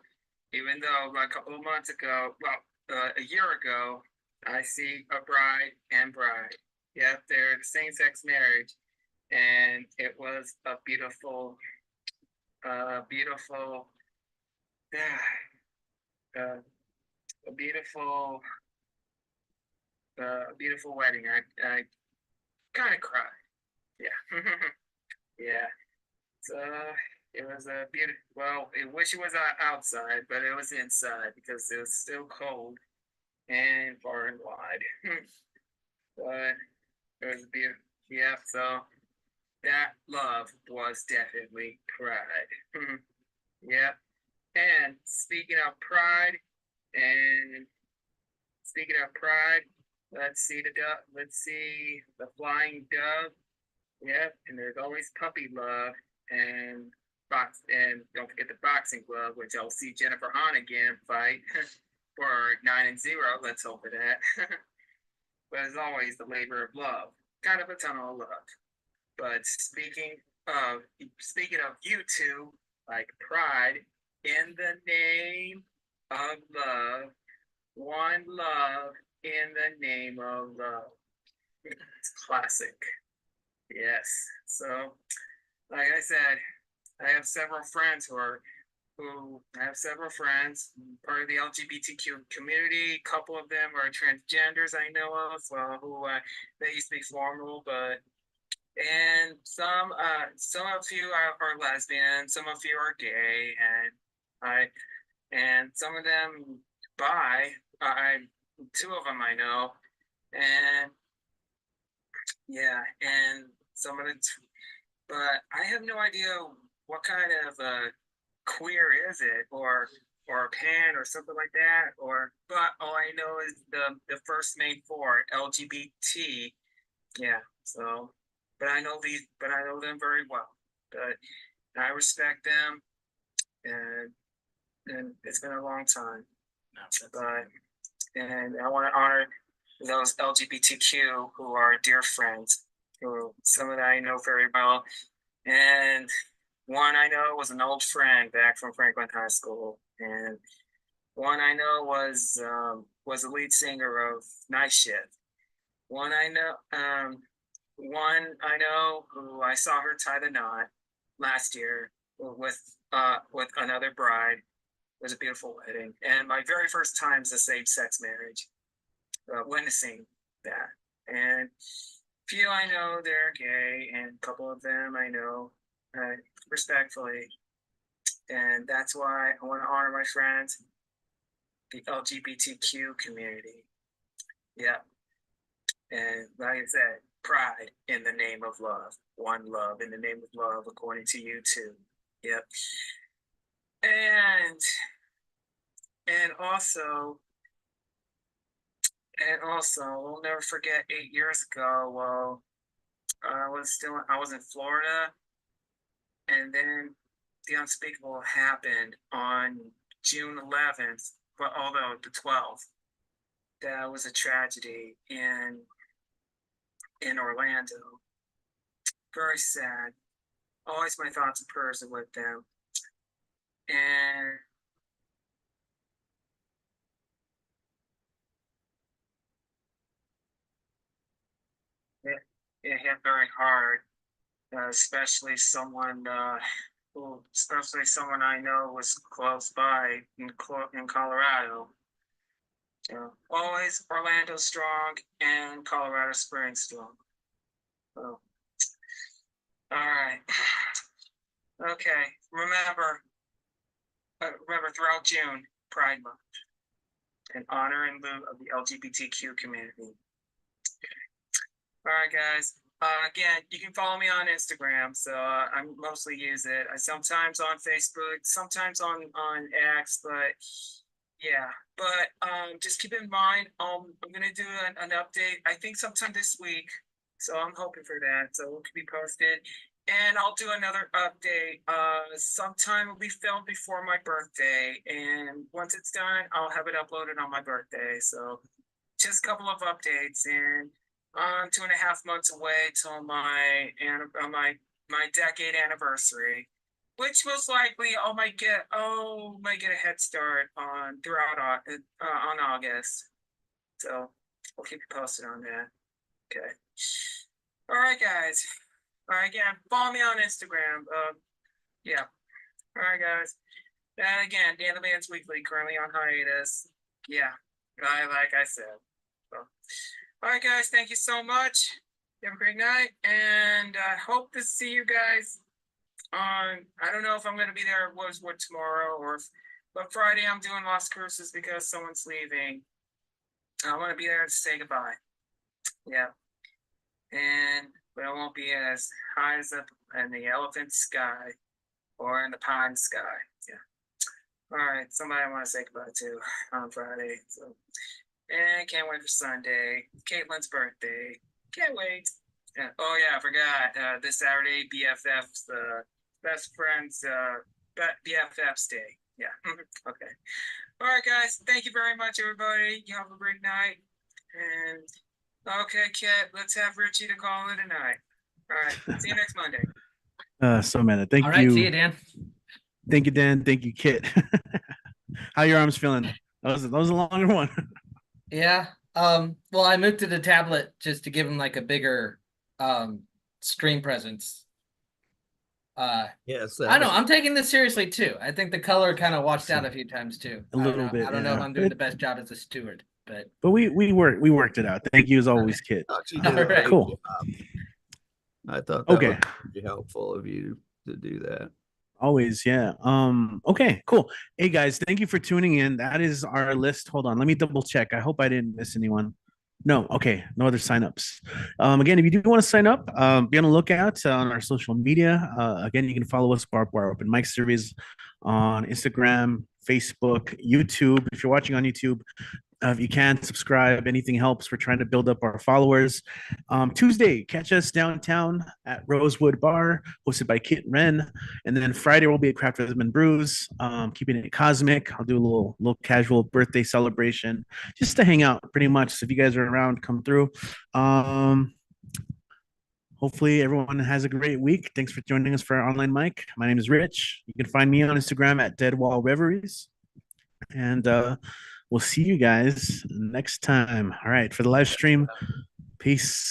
like a couple of months ago, well, a year ago, I see a bride and bride. Yep, they're the same-sex marriage. And it was a beautiful, beautiful, a beautiful, beautiful wedding. I kind of cried. Yeah. Yeah. So it was a beautiful, well, I wish it was outside, but it was inside because it was still cold and far and wide. But it was beautiful. Yeah, so that love was definitely pride. Yeah. And speaking of pride, let's see the dove. Let's see the flying dove. Yep, and there's always puppy love and and don't forget the boxing glove, which I'll see Jennifer Hahn again fight for 9-0. Let's hope for that. But as always, the labor of love, kind of a tunnel of love. But speaking of you two, like pride, in the name of love, one love in the name of love. It's classic. Yes. So, like I said, I have several friends part of the LGBTQ community. A couple of them are transgenders I know of, who they used to be formal, and some of you are lesbian, some of you are gay, and some of them bi. Two of them I know, and yeah, and some of the, but I have no idea what kind of queer is it, or a pan or something like that, but all I know is the first main four, LGBT. Yeah, so but I know them very well. But I respect them, and it's been a long time. But and I want to honor those LGBTQ who are dear friends, who some of that I know very well, and one I know was an old friend back from Franklin High School, and one I know was the lead singer of Night Shift. One I know who I saw her tie the knot last year with another bride. It was a beautiful wedding, and my very first time as a same-sex marriage, witnessing that. And few I know they're gay, and a couple of them I know respectfully, and that's why I want to honor my friends, the LGBTQ community. Yeah, and like I said, pride in the name of love, one love in the name of love, according to you too. Yep. And also, we'll never forget 8 years ago. Well, I was in Florida, and then the unspeakable happened on June 11th, but although the 12th, that was a tragedy in Orlando. Very sad. Always my thoughts and prayers are with them. And it hit very hard, especially someone I know was close by in Colorado. Always Orlando strong and Colorado Springs strong. So, all right. Okay. Remember throughout June, Pride Month, in honor in lieu of the LGBTQ community. All right, guys. Again, you can follow me on Instagram. So I mostly use it. I sometimes on Facebook, sometimes on X, but yeah. But just keep in mind, I'm gonna do an update. I think sometime this week. So I'm hoping for that. So it could be posted. And I'll do another update. Sometime will be filmed before my birthday. And once it's done, I'll have it uploaded on my birthday. So just a couple of updates, and I'm 2.5 months away till my decade anniversary, which most likely might get a head start on August. So we'll keep you posted on that. Okay. All right, guys. All right, again, follow me on Instagram. Yeah. All right, guys. And again, Daily Bands Weekly currently on hiatus. Yeah, like I said. So, all right, guys. Thank you so much. You have a great night, and I hope to see you guys on. I don't know if I'm going to be there at Wood tomorrow, but Friday I'm doing Las Cruces because someone's leaving. I want to be there to say goodbye. Yeah, but it won't be as high as up in the elephant sky or in the pine sky. Yeah. All right, somebody I want to say goodbye to on Friday. So, and can't wait for Sunday. Caitlin's birthday. Can't wait. Yeah. Oh yeah, I forgot. This Saturday, BFF's best friends BFF's day. Yeah. Okay. All right, guys. Thank you very much, everybody. You have a great night. And okay, Kit, let's have Richie to call it a night. All right. See you next Monday. So man, thank All right, you. see you, Dan. Thank you, Dan. Thank you, Kit. How your arms feeling? That was a longer one. Yeah. Well, I moved to the tablet just to give him like a bigger screen presence. Yes, I know I'm taking this seriously too. I think the color kind of washed out a few times too. A little bit. I don't know if yeah. I'm doing the best job as a steward, but we worked it out. Thank you as always, Kit. You did a All right. great Cool. job. I thought that Okay. would be helpful of you to do that. Always, yeah. Okay, cool. Hey guys, thank you for tuning in. That is our list. Hold on, let me double check. I hope I didn't miss anyone. No, okay, no other signups. Again, if you do want to sign up, be on the lookout on our social media. Again, you can follow us, Barbed Open Mic Series, on Instagram, Facebook, YouTube. If you're watching on YouTube, if you can subscribe, anything helps. We're trying to build up our followers. Tuesday, catch us downtown at Rosewood Bar, hosted by Kit Wren. And then Friday will be at Craft Rhythm and Brews, keeping it cosmic. I'll do a little casual birthday celebration just to hang out pretty much. So if you guys are around, come through. Hopefully everyone has a great week. Thanks for joining us for our online mic. My name is Rich. You can find me on Instagram at Dead Wall Reveries. And we'll see you guys next time. All right, for the live stream, peace.